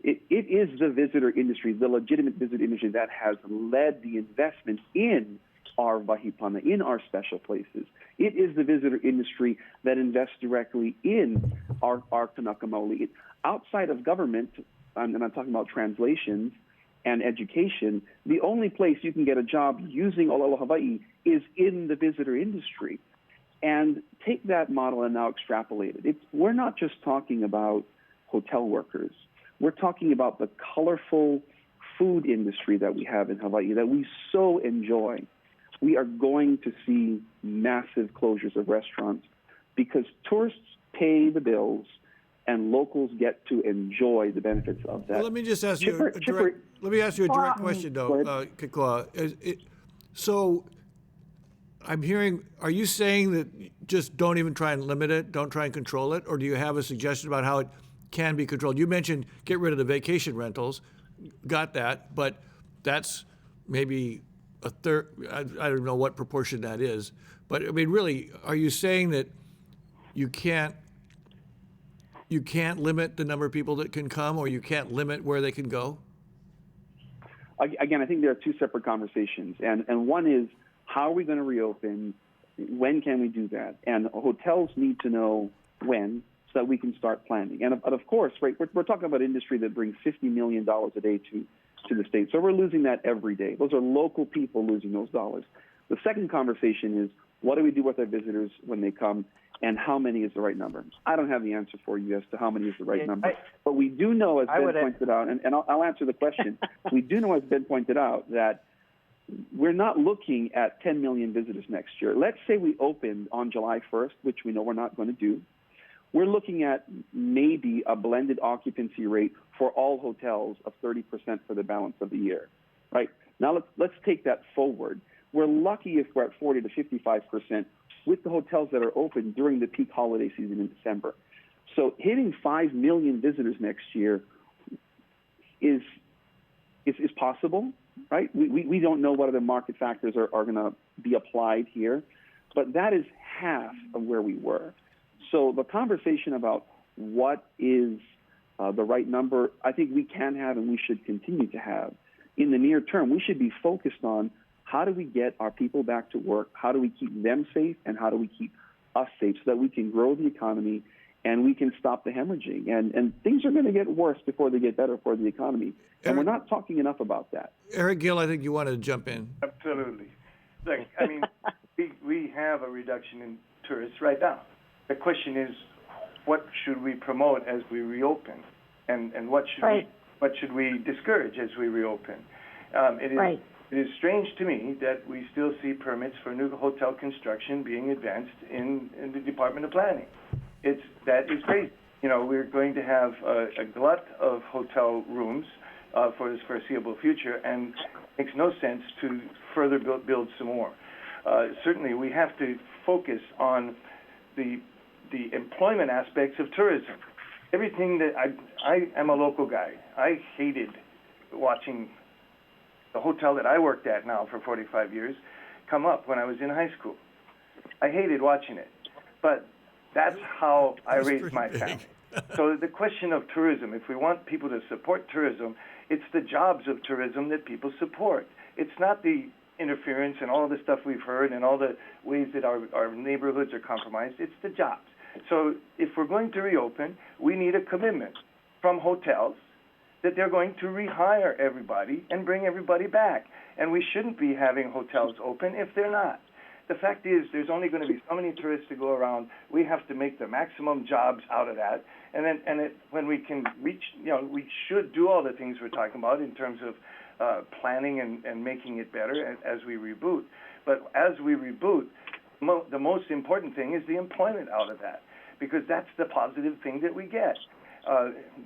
it is the visitor industry, the legitimate visitor industry, that has led the investment in our wahipana, in our special places. It is the visitor industry that invests directly in our Kanaka Maoli. Outside of government, and I'm talking about translations and education, the only place you can get a job using Aloha Hawaii is in the visitor industry. And take that model and now extrapolate it. We're not just talking about hotel workers. We're talking about the colorful food industry that we have in Hawaii that we so enjoy. We are going to see massive closures of restaurants because tourists pay the bills and locals get to enjoy the benefits of that.
Well, let me just ask you a direct question, though, Kikoa. So I'm hearing, are you saying that just don't even try and limit it, don't try and control it, or do you have a suggestion about how it can be controlled. You mentioned get rid of the vacation rentals, got that, but that's maybe a third. I don't know what proportion that is, but I mean, really, are you saying that you can't limit the number of people that can come, or you can't limit where they can go?
Again, I think there are two separate conversations, and one is how are we going to reopen? When can we do that? And hotels need to know when, so that we can start planning. And of course, right, we're talking about industry that brings $50 million a day to the state. So we're losing that every day. Those are local people losing those dollars. The second conversation is what do we do with our visitors when they come, and how many is the right number? I don't have the answer for you as to how many is the right number. But we do know, as Ben pointed out, and I'll answer the question, we do know, as Ben pointed out, that we're not looking at 10 million visitors next year. Let's say we opened on July 1st, which we know we're not going to do. We're looking at maybe a blended occupancy rate for all hotels of 30% for the balance of the year, right? Now let's take that forward. We're lucky if we're at 40 to 55% with the hotels that are open during the peak holiday season in December. So hitting 5 million visitors next year is possible, right? We don't know what other market factors are going to be applied here, but that is half of where we were. So the conversation about what is the right number, I think we can have and we should continue to have. In the near term, we should be focused on how do we get our people back to work, how do we keep them safe, and how do we keep us safe so that we can grow the economy and we can stop the hemorrhaging. And things are going to get worse before they get better for the economy. And we're not talking enough about that.
Eric Gill, I think you wanted to jump in.
Absolutely. Look, I mean, we have a reduction in tourists right now. The question is, what should we promote as we reopen, and what should we discourage as we reopen? It is strange to me that we still see permits for new hotel construction being advanced in the Department of Planning. That is crazy. You know, we're going to have a glut of hotel rooms for this foreseeable future, and it makes no sense to further build some more. Certainly, we have to focus on the employment aspects of tourism. Everything that I am a local guy. I hated watching the hotel that I worked at now for 45 years come up when I was in high school. I hated watching it, but that's how I raised my family. So the question of tourism, if we want people to support tourism, it's the jobs of tourism that people support. It's not the interference and all the stuff we've heard and all the ways that our neighborhoods are compromised. It's the jobs. So if we're going to reopen, we need a commitment from hotels that they're going to rehire everybody and bring everybody back. And we shouldn't be having hotels open if they're not. The fact is, there's only going to be so many tourists to go around. We have to make the maximum jobs out of that. And then, when we can reach, we should do all the things we're talking about in terms of planning and making it better as we reboot. But as we reboot, the most important thing is the employment out of that, because that's the positive thing that we get.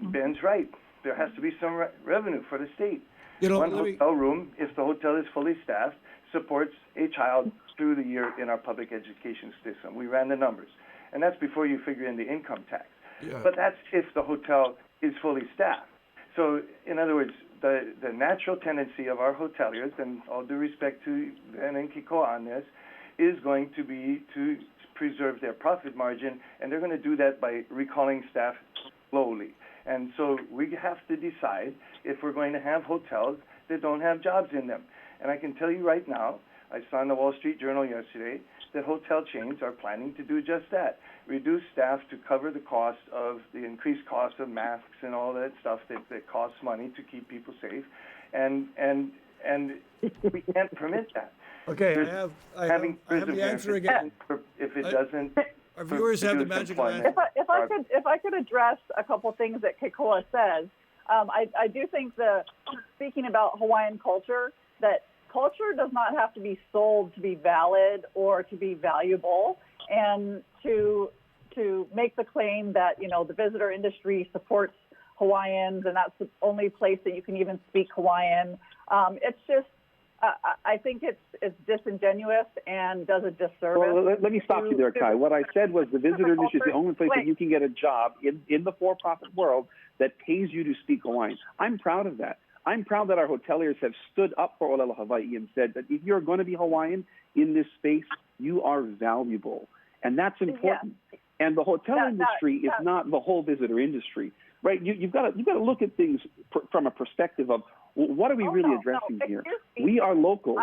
Ben's right. There has to be some revenue for the state. One hotel room, if the hotel is fully staffed, supports a child through the year in our public education system. We ran the numbers. And that's before you figure in the income tax. Yeah. But that's if the hotel is fully staffed. So, in other words, the natural tendency of our hoteliers, and all due respect to Ben and Kiko on this, is going to be to preserve their profit margin, and they're going to do that by recalling staff slowly. And so we have to decide if we're going to have hotels that don't have jobs in them. And I can tell you right now, I saw in the Wall Street Journal yesterday that hotel chains are planning to do just that, reduce staff to cover the cost of the increased cost of masks and all that stuff that costs money to keep people safe. And we can't permit that.
Okay, I have the answer again.
If it doesn't,
our viewers have the magical answer.
If I could address a couple things that Kekoa says, I do think speaking about Hawaiian culture, that culture does not have to be sold to be valid or to be valuable, and to make the claim that the visitor industry supports Hawaiians and that's the only place that you can even speak Hawaiian. I think it's disingenuous and does a disservice.
Well, let me stop you there, Kai. What I said was the visitor industry is the only place that you can get a job in the for-profit world that pays you to speak Hawaiian. I'm proud of that. I'm proud that our hoteliers have stood up for Olelo Hawaii and said that if you're going to be Hawaiian in this space, you are valuable. And that's important. Yeah. And the hotel industry is not the whole visitor industry, right? You've got to look at things from a perspective of, well, what are we really addressing here? We are local.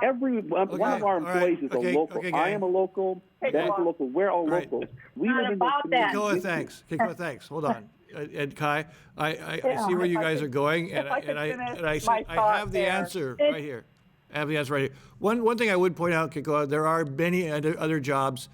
Every one of our employees is a local. I am a local. Ben is a local. We're all locals. We live in
thanks. Thanks. Hold on. And Kai, I see where you guys are going, and I have the answer right here. I have the answer right here. One thing I would point out, Kikoa, there are many other jobs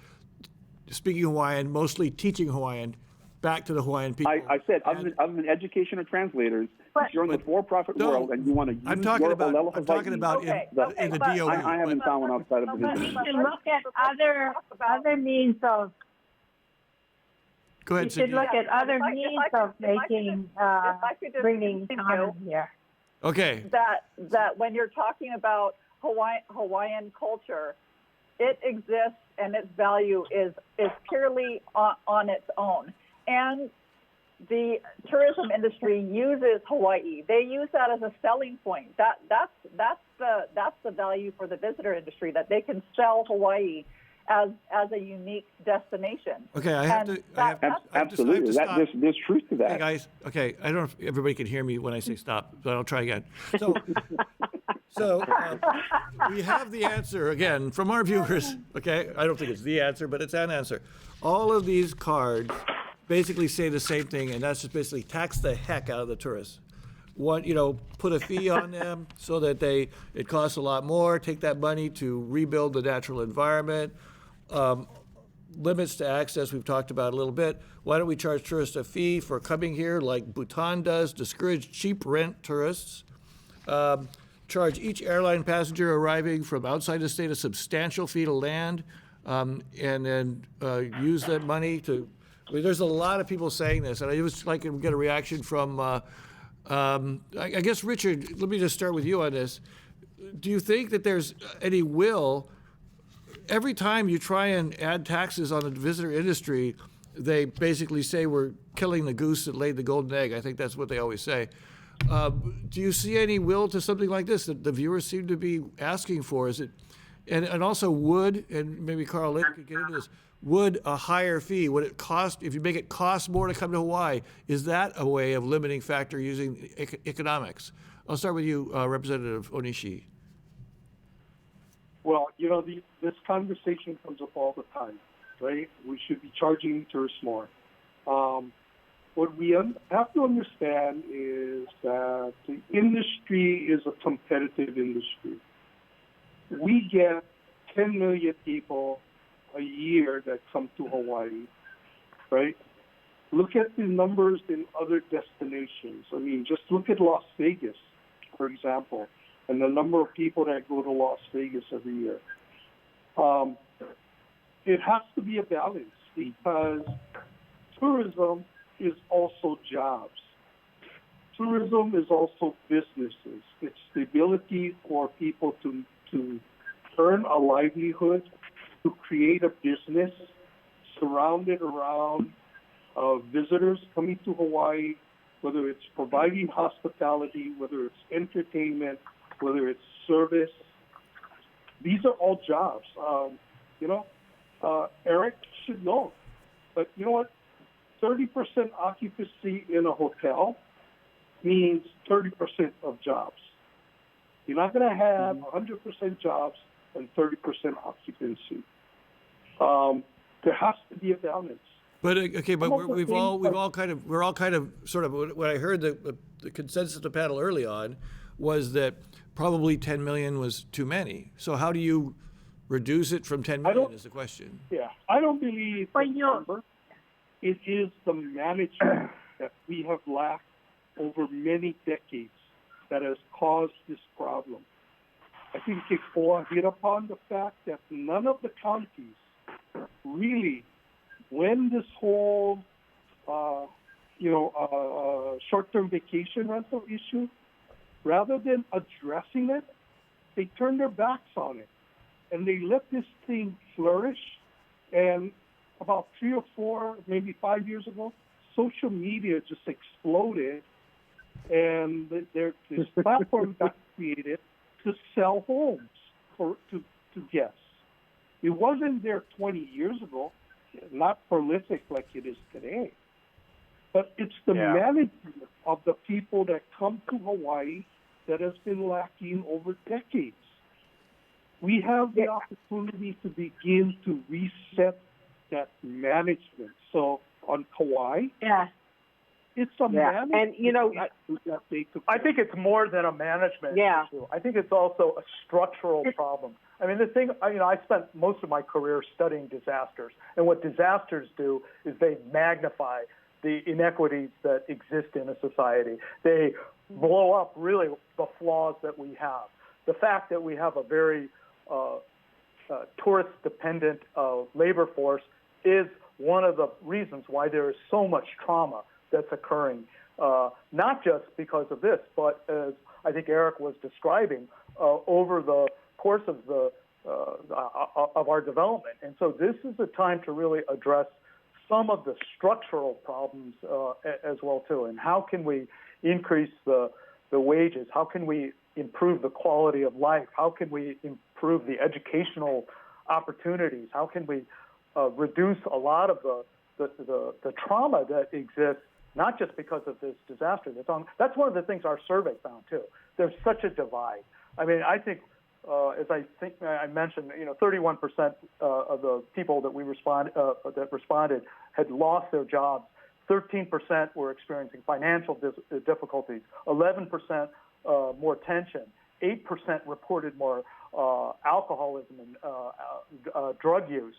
speaking Hawaiian, mostly teaching Hawaiian, back to the Hawaiian people.
I said, other than education or translators, if you're in the for-profit world and you want to use
I'm talking about in the DOE.
I haven't found one outside of the business.
We should look at other means of.
Go ahead,
we should look at other means of making, bringing economy here.
Okay.
That when you're talking about Hawaiian culture, it exists and its value is purely on its own. And the tourism industry uses Hawaii. They use that as a selling point. That's the value for the visitor industry, that they can sell Hawaii as a unique destination.
Okay,
absolutely. There's truth to that.
Hey guys, okay, I don't know if everybody can hear me when I say stop, but I'll try again. So we have the answer again from our viewers. Okay, I don't think it's the answer, but it's an answer. All of these cards basically say the same thing, and that's just basically tax the heck out of the tourists. Put a fee on them so that it costs a lot more. Take that money to rebuild the natural environment. Limits to access, we've talked about a little bit. Why don't we charge tourists a fee for coming here like Bhutan does? Discourage cheap rent tourists. Charge each airline passenger arriving from outside the state a substantial fee to land, and then use that money to. There's a lot of people saying this, and I just like to get a reaction from. I guess Richard, let me just start with you on this. Do you think that there's any will? Every time you try and add taxes on the visitor industry, they basically say we're killing the goose that laid the golden egg. I think that's what they always say. Do you see any will to something like this that the viewers seem to be asking for? Is it, and also would, and maybe Carl Lynn could get into this, would a higher fee, would it cost, if you make it cost more to come to Hawaii, is that a way of limiting factor using economics? I'll start with you, Representative Onishi.
Well, this conversation comes up all the time, right? We should be charging tourists more. What we have to understand is that the industry is a competitive industry. We get 10 million people a year that come to Hawaii, right? Look at the numbers in other destinations. I mean, just look at Las Vegas, for example, and the number of people that go to Las Vegas every year. It has to be a balance because tourism is also jobs. Tourism is also businesses. It's the ability for people to earn a livelihood, to create a business surrounded around visitors coming to Hawaii, whether it's providing hospitality, whether it's entertainment, whether it's service. These are all jobs. Eric should know. But you know what? 30% occupancy in a hotel means 30% of jobs. You're not going to have 100% jobs and 30% occupancy. There has to be a balance.
But okay, but we're all kind of sort of what I heard the consensus of the panel early on was that probably 10 million was too many. So how do you reduce it from 10 million is the question.
Yeah, I don't believe the number. It is the management that we have lacked over many decades that has caused this problem. I think Kikoa hit upon the fact that none of the counties really, when this whole, short-term vacation rental issue, rather than addressing it, they turned their backs on it, and they let this thing flourish. And about 3 or 4, maybe 5 years ago, social media just exploded, and this platform got created to sell homes to guests. It wasn't there 20 years ago, not prolific like it is today. But it's the management of the people that come to Hawaii that has been lacking over decades. We have the opportunity to begin to reset that management. So on Kauai, it's a management.
And you know,
I think it's more than a management issue. I think it's also a structural problem. I mean, the thing, I spent most of my career studying disasters, and what disasters do is they magnify the inequities that exist in a society. They blow up really the flaws that we have. The fact that we have a very tourist-dependent labor force is one of the reasons why there is so much trauma that's occurring, not just because of this, but as I think Eric was describing, over the course of of our development. And so this is a time to really address some of the structural problems as well too. And how can we increase the wages? How can we improve the quality of life? How can we improve the educational opportunities? How can we reduce a lot of the trauma that exists, not just because of this disaster that's on? That's one of the things our survey found too. There's such a divide. I mean, I think, as I mentioned, 31% of the people that responded had lost their jobs. 13% were experiencing financial difficulties. 11% more tension. 8% reported more alcoholism and drug use.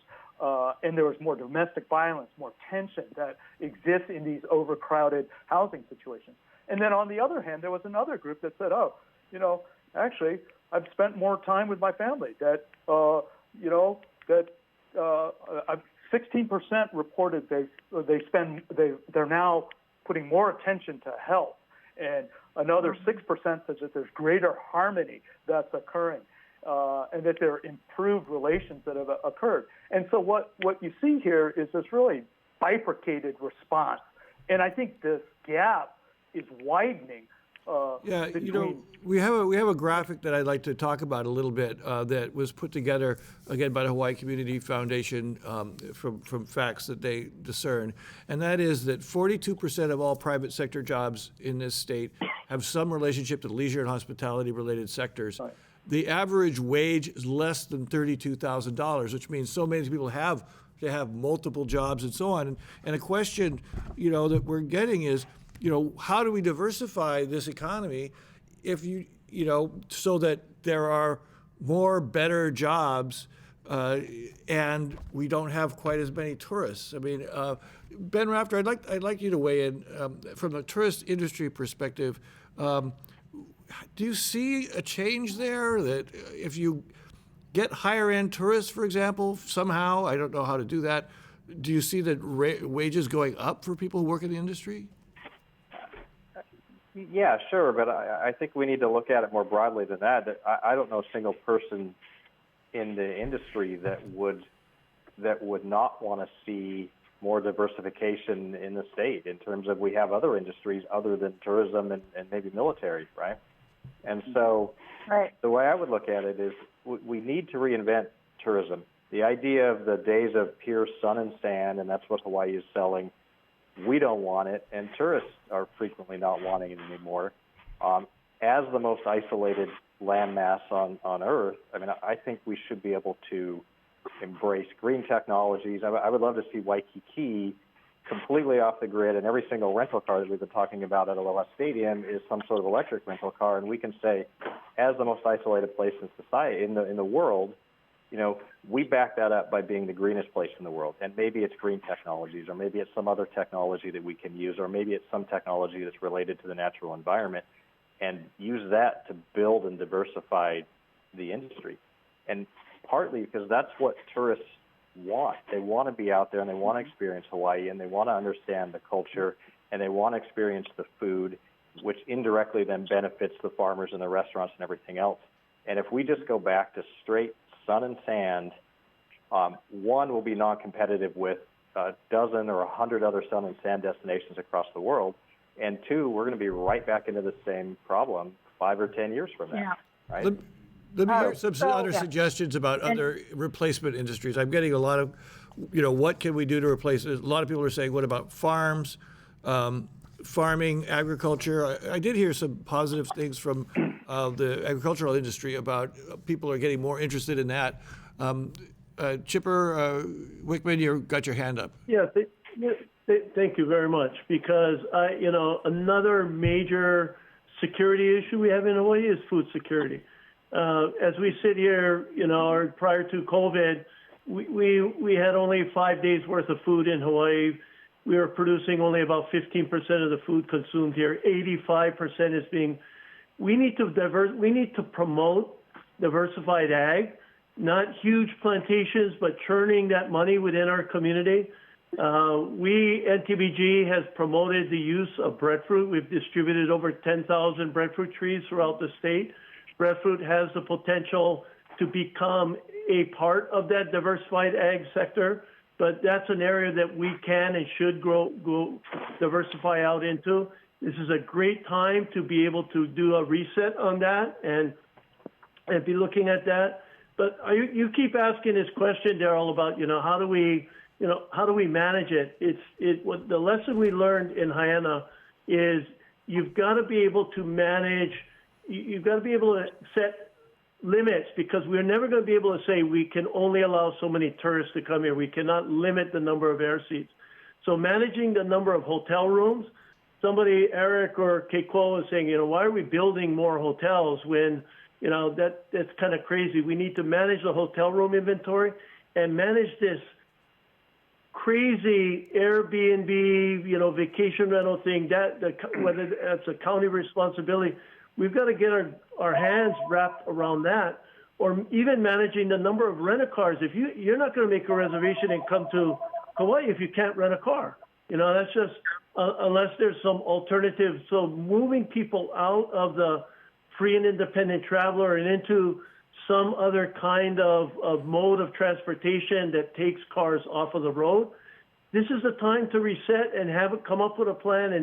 And there was more domestic violence, more tension that exists in these overcrowded housing situations. And then on the other hand, there was another group that said, actually, I've spent more time with my family. That 16% reported they're now putting more attention to health, and another 6% says that there's greater harmony that's occurring, and that there are improved relations that have occurred. And so what you see here is this really bifurcated response, and I think this gap is widening.
We have a graphic that I'd like to talk about a little bit that was put together again by the Hawaii Community Foundation from facts that they discern, and that is that 42% of all private sector jobs in this state have some relationship to leisure and hospitality related sectors. Right. The average wage is less than $32,000, which means so many people have multiple jobs and so on. And a question that we're getting is, how do we diversify this economy if so that there are more better jobs and we don't have quite as many tourists? I mean, Ben Rafter, I'd like you to weigh in from the tourist industry perspective. Do you see a change there that if you get higher end tourists, for example, somehow, I don't know how to do that, do you see that wages going up for people who work in the industry?
Yeah, sure, but I think we need to look at it more broadly than that. I don't know a single person in the industry that would not want to see more diversification in the state in terms of we have other industries other than tourism and maybe military, right? And so the way I would look at it is we need to reinvent tourism. The idea of the days of pure sun and sand, and that's what Hawaii is selling, we don't want it, and tourists are frequently not wanting it anymore. As the most isolated landmass on Earth, I mean, I think we should be able to embrace green technologies. I would love to see Waikiki completely off the grid, and every single rental car that we've been talking about at Aloha Stadium is some sort of electric rental car, and we can say, as the most isolated place in society, in the world, we back that up by being the greenest place in the world. And maybe it's green technologies, or maybe it's some other technology that we can use, or maybe it's some technology that's related to the natural environment, and use that to build and diversify the industry. And partly because that's what tourists want. They want to be out there and they want to experience Hawaii, and they want to understand the culture, and they want to experience the food, which indirectly then benefits the farmers and the restaurants and everything else. And if we just go back to straight sun and sand, one, will be non-competitive with a dozen or 100 other sun and sand destinations across the world. And two, we're going to be right back into the same problem 5 or 10 years from now, right?
Let me hear some other suggestions about other replacement industries. I'm getting a lot of, what can we do to replace it? A lot of people are saying, what about farms, farming, agriculture? I did hear some positive things from the agricultural industry about people are getting more interested in that. Chipper Wickman, you got your hand up.
Yeah, thank you very much. Because another major security issue we have in Hawaii is food security. As we sit here, prior to COVID, we had only 5 days worth of food in Hawaii. We were producing only about 15% of the food consumed here. 85% is being. We need to promote diversified ag, not huge plantations, but churning that money within our community. NTBG has promoted the use of breadfruit. We've distributed over 10,000 breadfruit trees throughout the state. Breadfruit has the potential to become a part of that diversified ag sector, but that's an area that we can and should diversify out into. This is a great time to be able to do a reset on that and be looking at that. But you keep asking this question, Daryl, about how do we manage it? What the lesson we learned in Hyanna is you've got to be able to manage. You've got to be able to set limits, because we're never going to be able to say we can only allow so many tourists to come here. We cannot limit the number of air seats. So managing the number of hotel rooms. Somebody, Eric or Keiko, was saying, why are we building more hotels when, that's kind of crazy. We need to manage the hotel room inventory and manage this crazy Airbnb, vacation rental thing, whether that's a county responsibility. We've got to get our hands wrapped around that, or even managing the number of rent-a-cars. If you're not going to make a reservation and come to Hawaii if you can't rent a car. That's just unless there's some alternative. So moving people out of the free and independent traveler and into some other kind of mode of transportation that takes cars off of the road. This is the time to reset and come up with a plan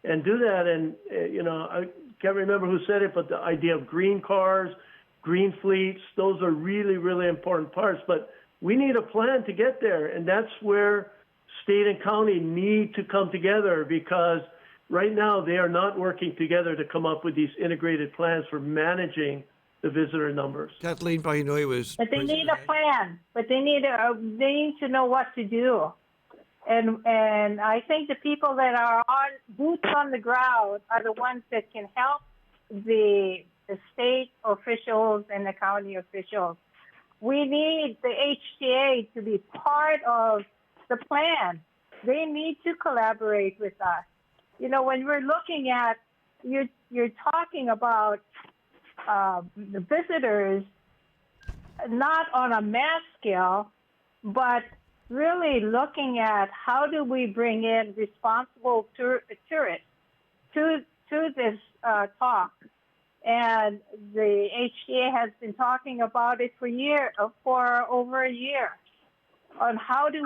and do that. And, I can't remember who said it, but the idea of green cars, green fleets, those are really, really important parts. But we need a plan to get there. And that's where state and county need to come together, because right now they are not working together to come up with these integrated plans for managing the visitor numbers.
Kathleen Pahinui was.
But they need a plan. But they need to know what to do. And I think the people that are on boots on the ground are the ones that can help the state officials and the county officials. We need the HTA to be part of the plan. They need to collaborate with us. When we're looking at, you're talking about the visitors, not on a mass scale, but really looking at how do we bring in responsible tourists to this talk. And the HTA has been talking about it for over a year, on how do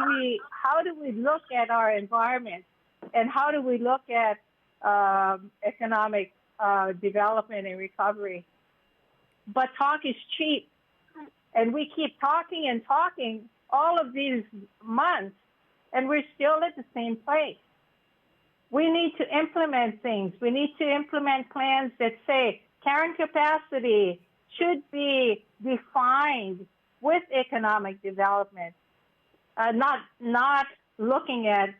we look at our environment, and how do we look at economic development and recovery. But talk is cheap, and we keep talking and talking all of these months, and we're still at the same place. We need to implement things. We need to implement plans that say carrying capacity should be defined with economic development, not looking at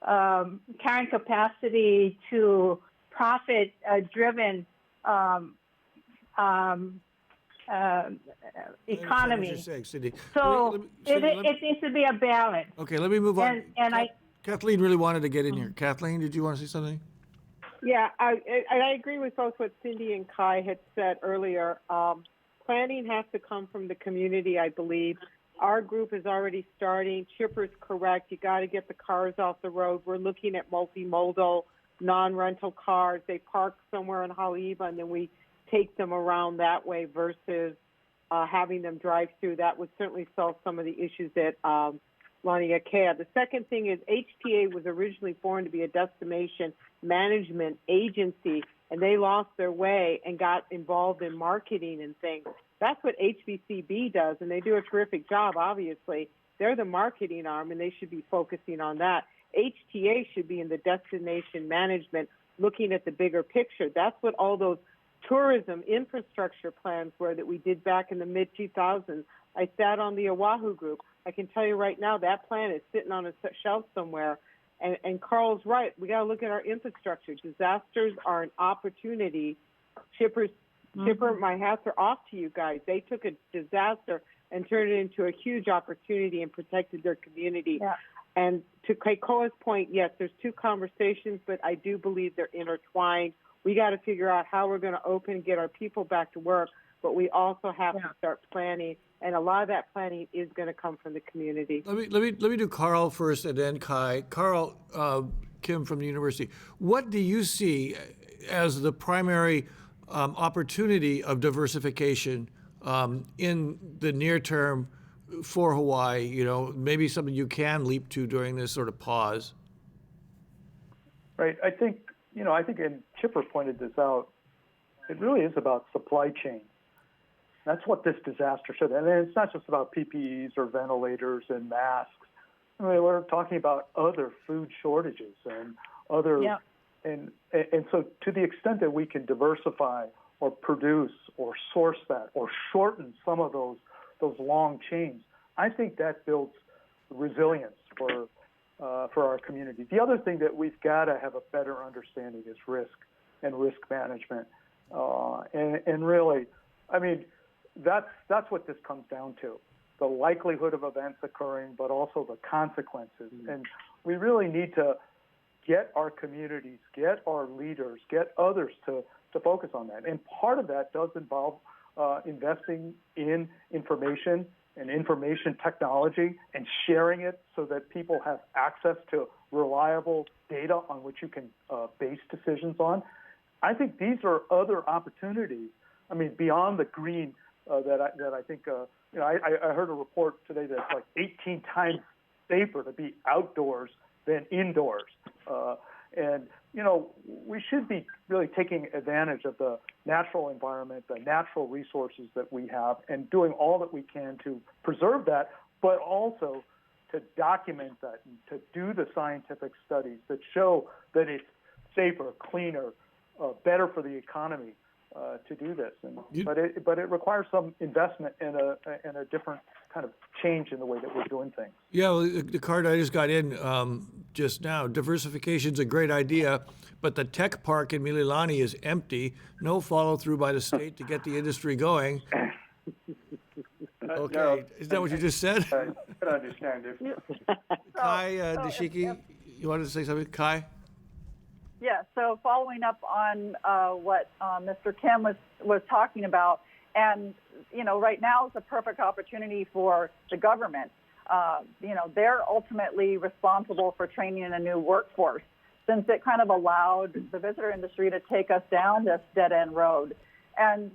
carrying capacity to profit-driven economy. So it needs to be a balance.
Okay, let me move on.
And
Kathleen really wanted to get in here. Kathleen, did you want to say something?
Yeah, I agree with both what Cindy and Kai had said earlier. Planning has to come from the community, I believe. Our group is already starting. Chipper's correct. You got to get the cars off the road. We're looking at multimodal, non-rental cars. They park somewhere in Haleiwa, and then we take them around that way versus having them drive through. That would certainly solve some of the issues that Laniakea. The second thing is HTA was originally formed to be a destination management agency, and they lost their way and got involved in marketing and things. That's what HBCB does, and they do a terrific job, obviously. They're the marketing arm, and they should be focusing on that. HTA should be in the destination management, looking at the bigger picture. That's what all those tourism infrastructure plans were that we did back in the mid-2000s. I sat on the Oahu group. I can tell you right now that plan is sitting on a shelf somewhere. And Carl's right. We got to look at our infrastructure. Disasters are an opportunity. Chipper, my hats are off to you guys. They took a disaster and turned it into a huge opportunity and protected their community.
Yeah.
And to Keikoa's point, yes, there's two conversations, but I do believe they're intertwined. We got to figure out how we're going to open and get our people back to work, but we also have to start planning. And a lot of that planning is going to come from the community.
Let me do Carl first and then Kai. Carl, Kim from the university. What do you see as the primary opportunity of diversification in the near term for Hawaii? You know, maybe something you can leap to during this sort of pause.
Right. I think, and Chipper pointed this out, it really is about supply chain. That's what this disaster showed. And it's not just about PPEs or ventilators and masks. I mean, we're talking about other food shortages and other, and so to the extent that we can diversify or produce or source that or shorten some of those long chains, I think that builds resilience for our community. The other thing that we've got to have a better understanding is risk and risk management. And really, I mean, that's what this comes down to, the likelihood of events occurring, but also the consequences. And we really need to get our communities, get our leaders, get others to focus on that. And part of that does involve investing in information and information technology and sharing it so that people have access to reliable data on which you can base decisions on. I think these are other opportunities. I mean, beyond the green that I think, I heard a report today that's like 18 times safer to be outdoors than indoors. And, we should be really taking advantage of the natural environment, the natural resources that we have, and doing all that we can to preserve that, but also to document that and to do the scientific studies that show that it's safer, cleaner, better for the economy to do this. But it requires some investment and a different kind of change in the way that we're doing things. Yeah,
well, the card I just got in just now, diversification is a great idea, but the tech park in Mililani is empty. No follow through by the state to get the industry going. Okay,
No,
is that what you just said?
I can understand it.
Kai Nishiki, you wanted to say something? Kai?
Yeah, so following up on what Mr. Kim was talking about, and, right now is a perfect opportunity for the government. They're ultimately responsible for training a new workforce, since it kind of allowed the visitor industry to take us down this dead-end road. And,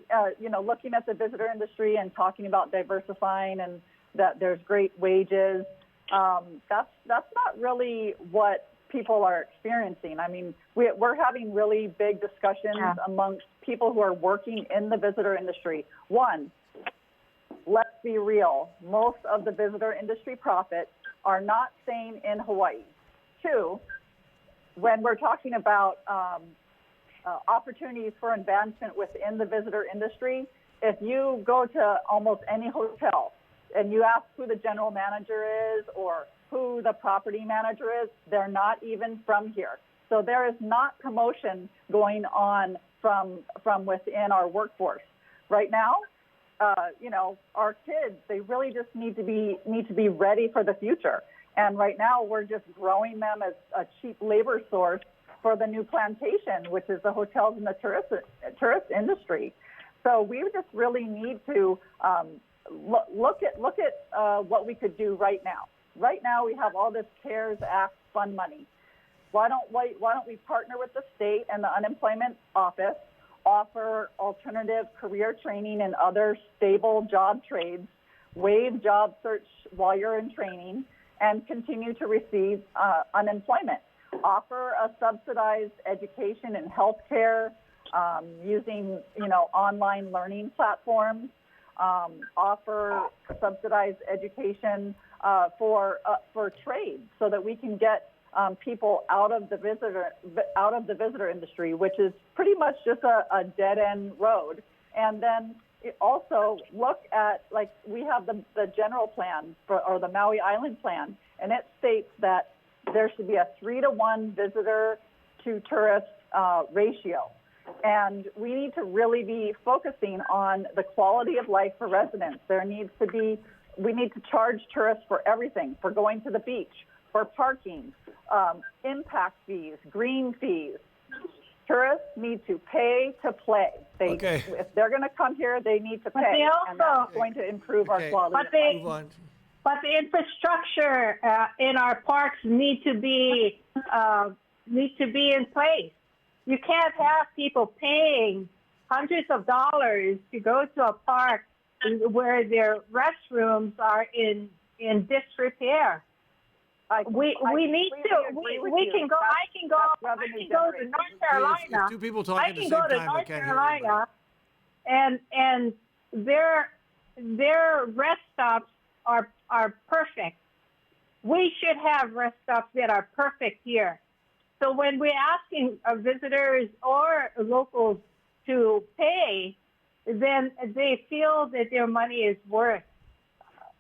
looking at the visitor industry and talking about diversifying and that there's great wages, that's not really what people are experiencing. I mean, we're having really big discussions amongst people who are working in the visitor industry. One, let's be real. Most of the visitor industry profits are not staying in Hawaii. Two, when we're talking about opportunities for advancement within the visitor industry, if you go to almost any hotel and you ask who the general manager is or who the property manager is, they're not even from here. So there is not promotion going on from within our workforce. Right now, our kids, they really just need to be ready for the future. And right now, we're just growing them as a cheap labor source for the new plantation, which is the hotels and the tourist industry. So we just really need to look at what we could do right now. Right now, we have all this CARES Act fund money. Why don't we partner with the state and the unemployment office offer alternative career training and other stable job trades, waive job search while you're in training, and continue to receive unemployment. Offer a subsidized education and healthcare using, online learning platforms. Offer subsidized education for trade, so that we can get people out of the visitor industry, which is pretty much just a dead end road. And then also look at, like, we have the general plan or the Maui Island plan, and it states that there should be a 3-to-1 visitor to tourist ratio. And we need to really be focusing on the quality of life for residents. We need to charge tourists for everything, for going to the beach, for parking, impact fees, green fees. Tourists need to pay to play. If they're going to come here, they need to pay, and that's going to improve our quality of life.
Move on.
But the infrastructure in our parks need to be in place. You can't have people paying hundreds of dollars to go to a park where their restrooms are in disrepair. I can go to North Carolina.
Two people talking at the same time.
I can go to North Carolina, and their rest stops are perfect. We should have rest stops that are perfect here. So when we're asking visitors or locals to pay, then they feel that their money is worth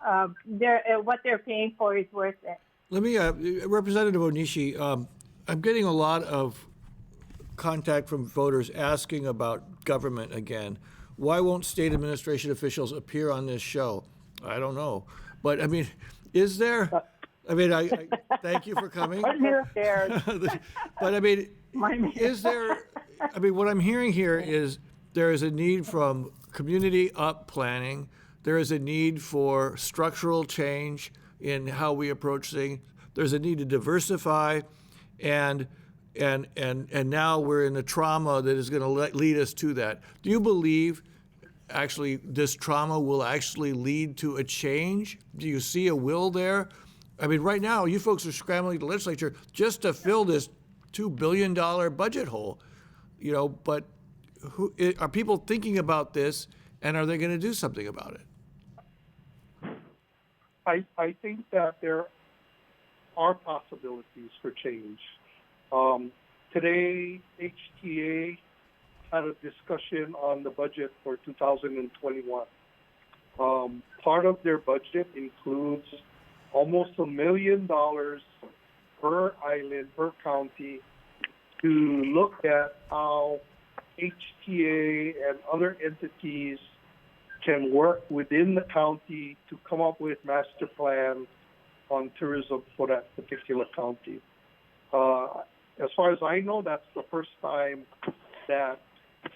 what they're paying for is worth it.
Let me, Representative Onishi, I'm getting a lot of contact from voters asking about government again. Why won't state administration officials appear on this show? I don't know. But I mean, is there, I thank you for coming.
I'm here scared.
But I mean, is there, what I'm hearing here is there is a need from community up planning. There is a need for structural change in how we approach things. There's a need to diversify, and now we're in the trauma that is going to lead us to that. Do you believe actually this trauma will actually lead to a change? Do you see a will there? I mean, right now you folks are scrambling the legislature just to fill this $2 billion budget hole, but are people thinking about this, and are they going to do something about it?
I think that there are possibilities for change. Today, HTA had a discussion on the budget for 2021. Part of their budget includes almost $1 million per island, per county, to look at how HTA and other entities can work within the county to come up with master plan on tourism for that particular county. As far as I know, that's the first time that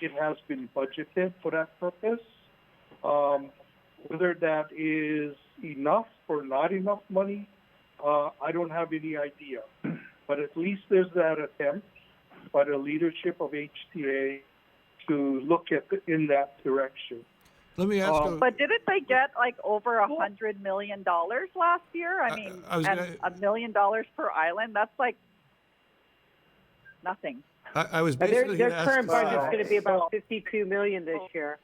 it has been budgeted for that purpose. Whether that is enough or not enough money, I don't have any idea. But at least there's that attempt by the leadership of HTA to look in that direction.
Let me ask
but didn't they get like over $100 million last year? I mean, and $1 million per island, that's like nothing.
I was basically
their current budget's going to be about $52 million this year.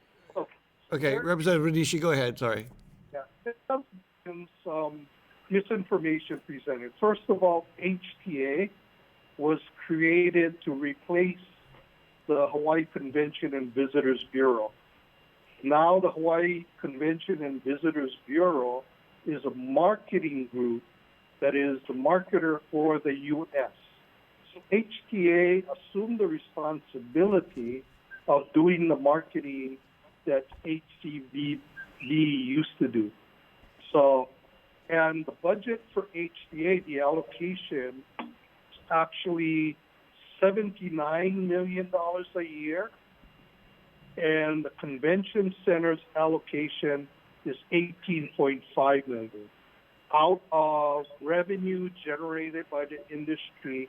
Okay, Representative Radishi, go ahead. Sorry.
Yeah, there's been some misinformation presented. First of all, HTA was created to replace the Hawaii Convention and Visitors Bureau. Now the Hawaii Convention and Visitors Bureau is a marketing group that is the marketer for the U.S. So HTA assumed the responsibility of doing the marketing that HCVB used to do. So, and the budget for HTA, the allocation, is actually $79 million a year. And the convention center's allocation is $18.5 million out of revenue generated by the industry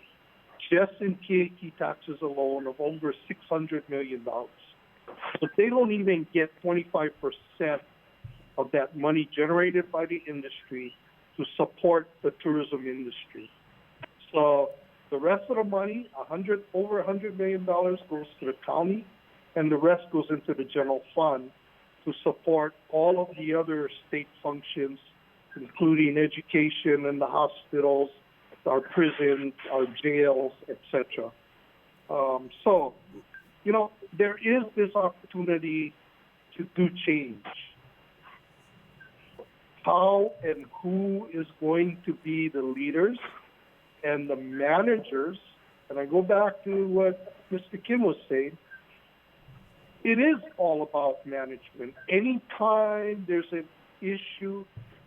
just in TAT taxes alone of over $600 million. But they don't even get 25% of that money generated by the industry to support the tourism industry. So the rest of the money, over $100 million, goes to the county, and the rest goes into the general fund to support all of the other state functions, including education and the hospitals, our prisons, our jails, etc. So, there is this opportunity to do change. How and who is going to be the leaders and the managers? And I go back to what Mr. Kim was saying. It is all about management. Anytime there's an issue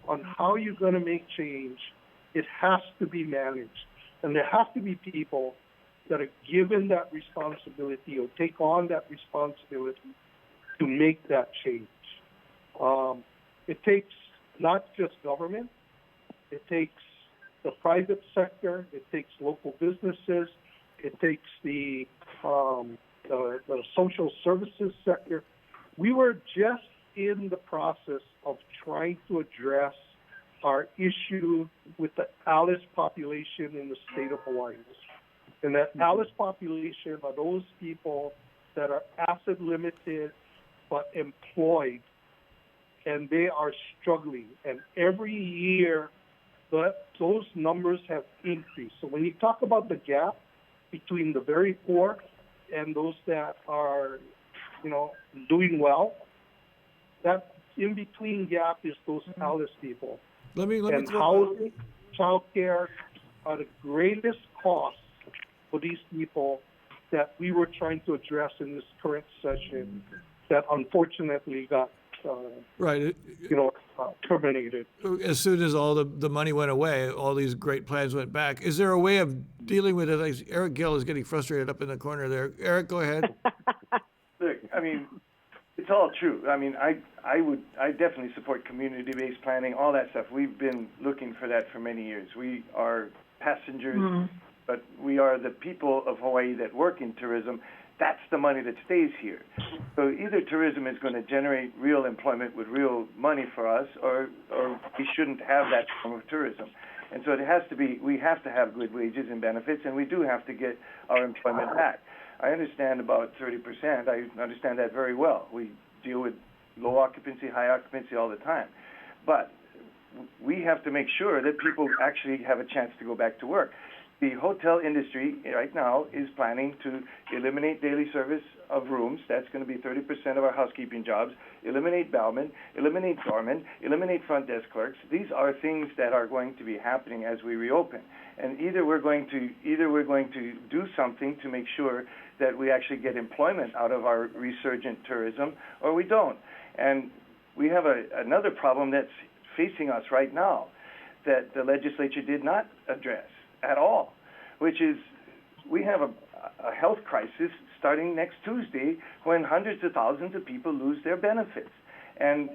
on how you're going to make change, it has to be managed. And there have to be people that are given that responsibility or take on that responsibility to make that change. It takes not just government, it takes the private sector, it takes local businesses, it takes the social services sector. We were just in the process of trying to address our issue with the ALICE population in the state of Hawaii. And that ALICE population are those people that are asset limited but employed, and they are struggling. And every year, those numbers have increased. So when you talk about the gap between the very poor and those that are, doing well, that in-between gap is those ALICE people. And housing, childcare are the greatest costs for these people that we were trying to address in this current session that unfortunately got terminated.
As soon as all the money went away, all these great plans went back. Is there a way of dealing with it? Like Eric Gill is getting frustrated up in the corner there. Eric, go ahead.
Look, it's all true. I definitely support community-based planning, all that stuff. We've been looking for that for many years. We are passengers, but we are the people of Hawaii that work in tourism. That's the money that stays here. So either tourism is going to generate real employment with real money for us, or we shouldn't have that form of tourism. And so it has to be, we have to have good wages and benefits, and we do have to get our employment back. I understand about 30%. I understand that very well. We deal with low occupancy, high occupancy all the time. But we have to make sure that people actually have a chance to go back to work. The hotel industry right now is planning to eliminate daily service of rooms. That's going to be 30% of our housekeeping jobs. Eliminate bellmen, eliminate doormen, eliminate front desk clerks. These are things that are going to be happening as we reopen. And either we're going to do something to make sure that we actually get employment out of our resurgent tourism, or we don't. And we have another problem that's facing us right now that the legislature did not address at all, which is we have a health crisis starting next Tuesday when hundreds of thousands of people lose their benefits. And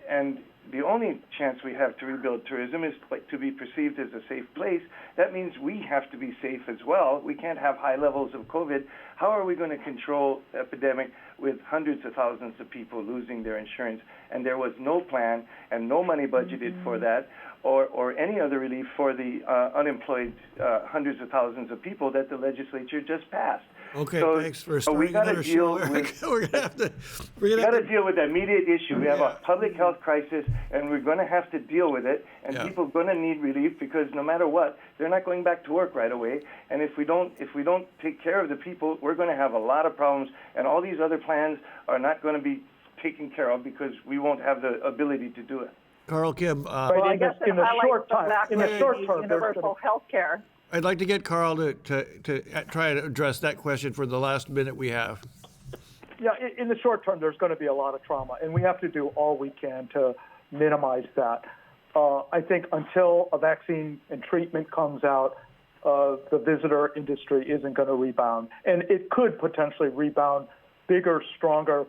the only chance we have to rebuild tourism is to be perceived as a safe place. That means we have to be safe as well. We can't have high levels of COVID. How are we going to control the epidemic with hundreds of thousands of people losing their insurance? And there was no plan and no money budgeted for that, or any other relief for the unemployed hundreds of thousands of people that the legislature just passed.
Okay,
so,
thanks for
so we
starting
got to
another
deal
show, Eric.
with.
We're gonna have to.
We got to deal with the immediate issue. We have a public health crisis, and we're going to have to deal with it. And people are going to need relief because no matter what, they're not going back to work right away. And if we don't take care of the people, we're going to have a lot of problems. And all these other plans are not going to be taken care of because we won't have the ability to do it.
Carl Kim.
Well, I guess in the short term, universal health care.
I'd like to get Carl to try to address that question for the last minute we have.
Yeah, in the short term, there's going to be a lot of trauma, and we have to do all we can to minimize that. I think until a vaccine and treatment comes out, the visitor industry isn't going to rebound. And it could potentially rebound bigger, stronger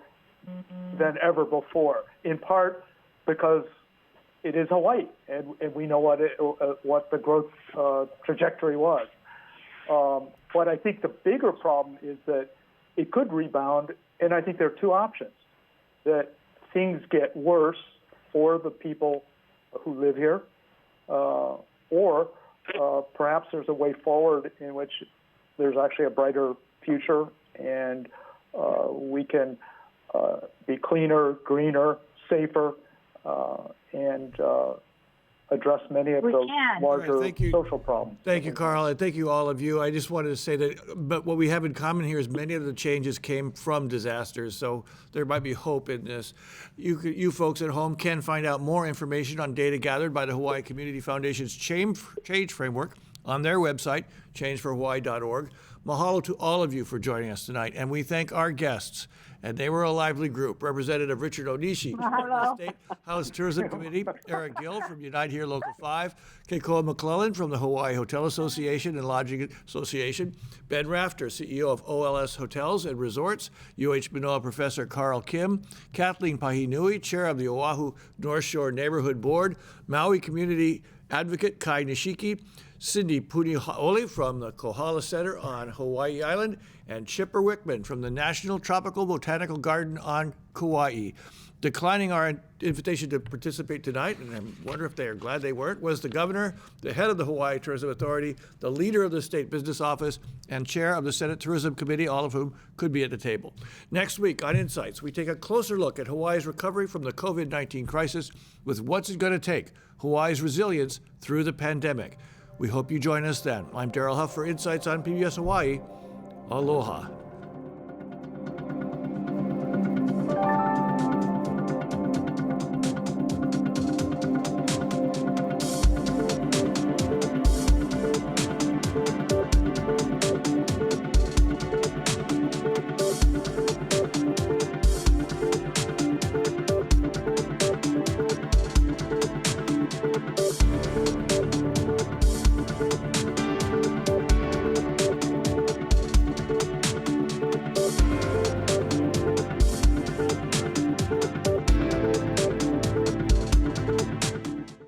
than ever before, in part because it is Hawaii, and we know what the growth trajectory was. But I think the bigger problem is that it could rebound, and I think there are two options. that things get worse for the people who live here, or perhaps there's a way forward in which there's actually a brighter future, and we can be cleaner, greener, safer, and address many of those larger social problems.
Thank you, Carl, and thank you, all of you. I just wanted to say that, but what we have in common here is many of the changes came from disasters, so there might be hope in this. You folks at home can find out more information on data gathered by the Hawaii Community Foundation's Change Framework on their website, changeforhawaii.org. Mahalo to all of you for joining us tonight, and we thank our guests. And they were a lively group. Representative Richard Onishi from the State House Tourism Committee, Eric Gill from Unite Here Local 5, Keikoa McClellan from the Hawaii Hotel Association and Lodging Association, Ben Rafter, CEO of OLS Hotels and Resorts, UH Manoa Professor Carl Kim, Kathleen Pahinui, Chair of the Oahu North Shore Neighborhood Board, Maui Community Advocate Kai Nishiki, Cindy Punihaole from the Kohala Center on Hawaii Island, and Chipper Wickman from the National Tropical Botanical Garden on Kauai. Declining our invitation to participate tonight, and I wonder if they are glad they weren't, was the governor, the head of the Hawaii Tourism Authority, the leader of the State Business Office, and chair of the Senate Tourism Committee, all of whom could be at the table. Next week on Insights, we take a closer look at Hawaii's recovery from the COVID-19 crisis with what's it going to take, Hawaii's resilience through the pandemic. We hope you join us then. I'm Daryl Huff for Insights on PBS Hawaii. Aloha.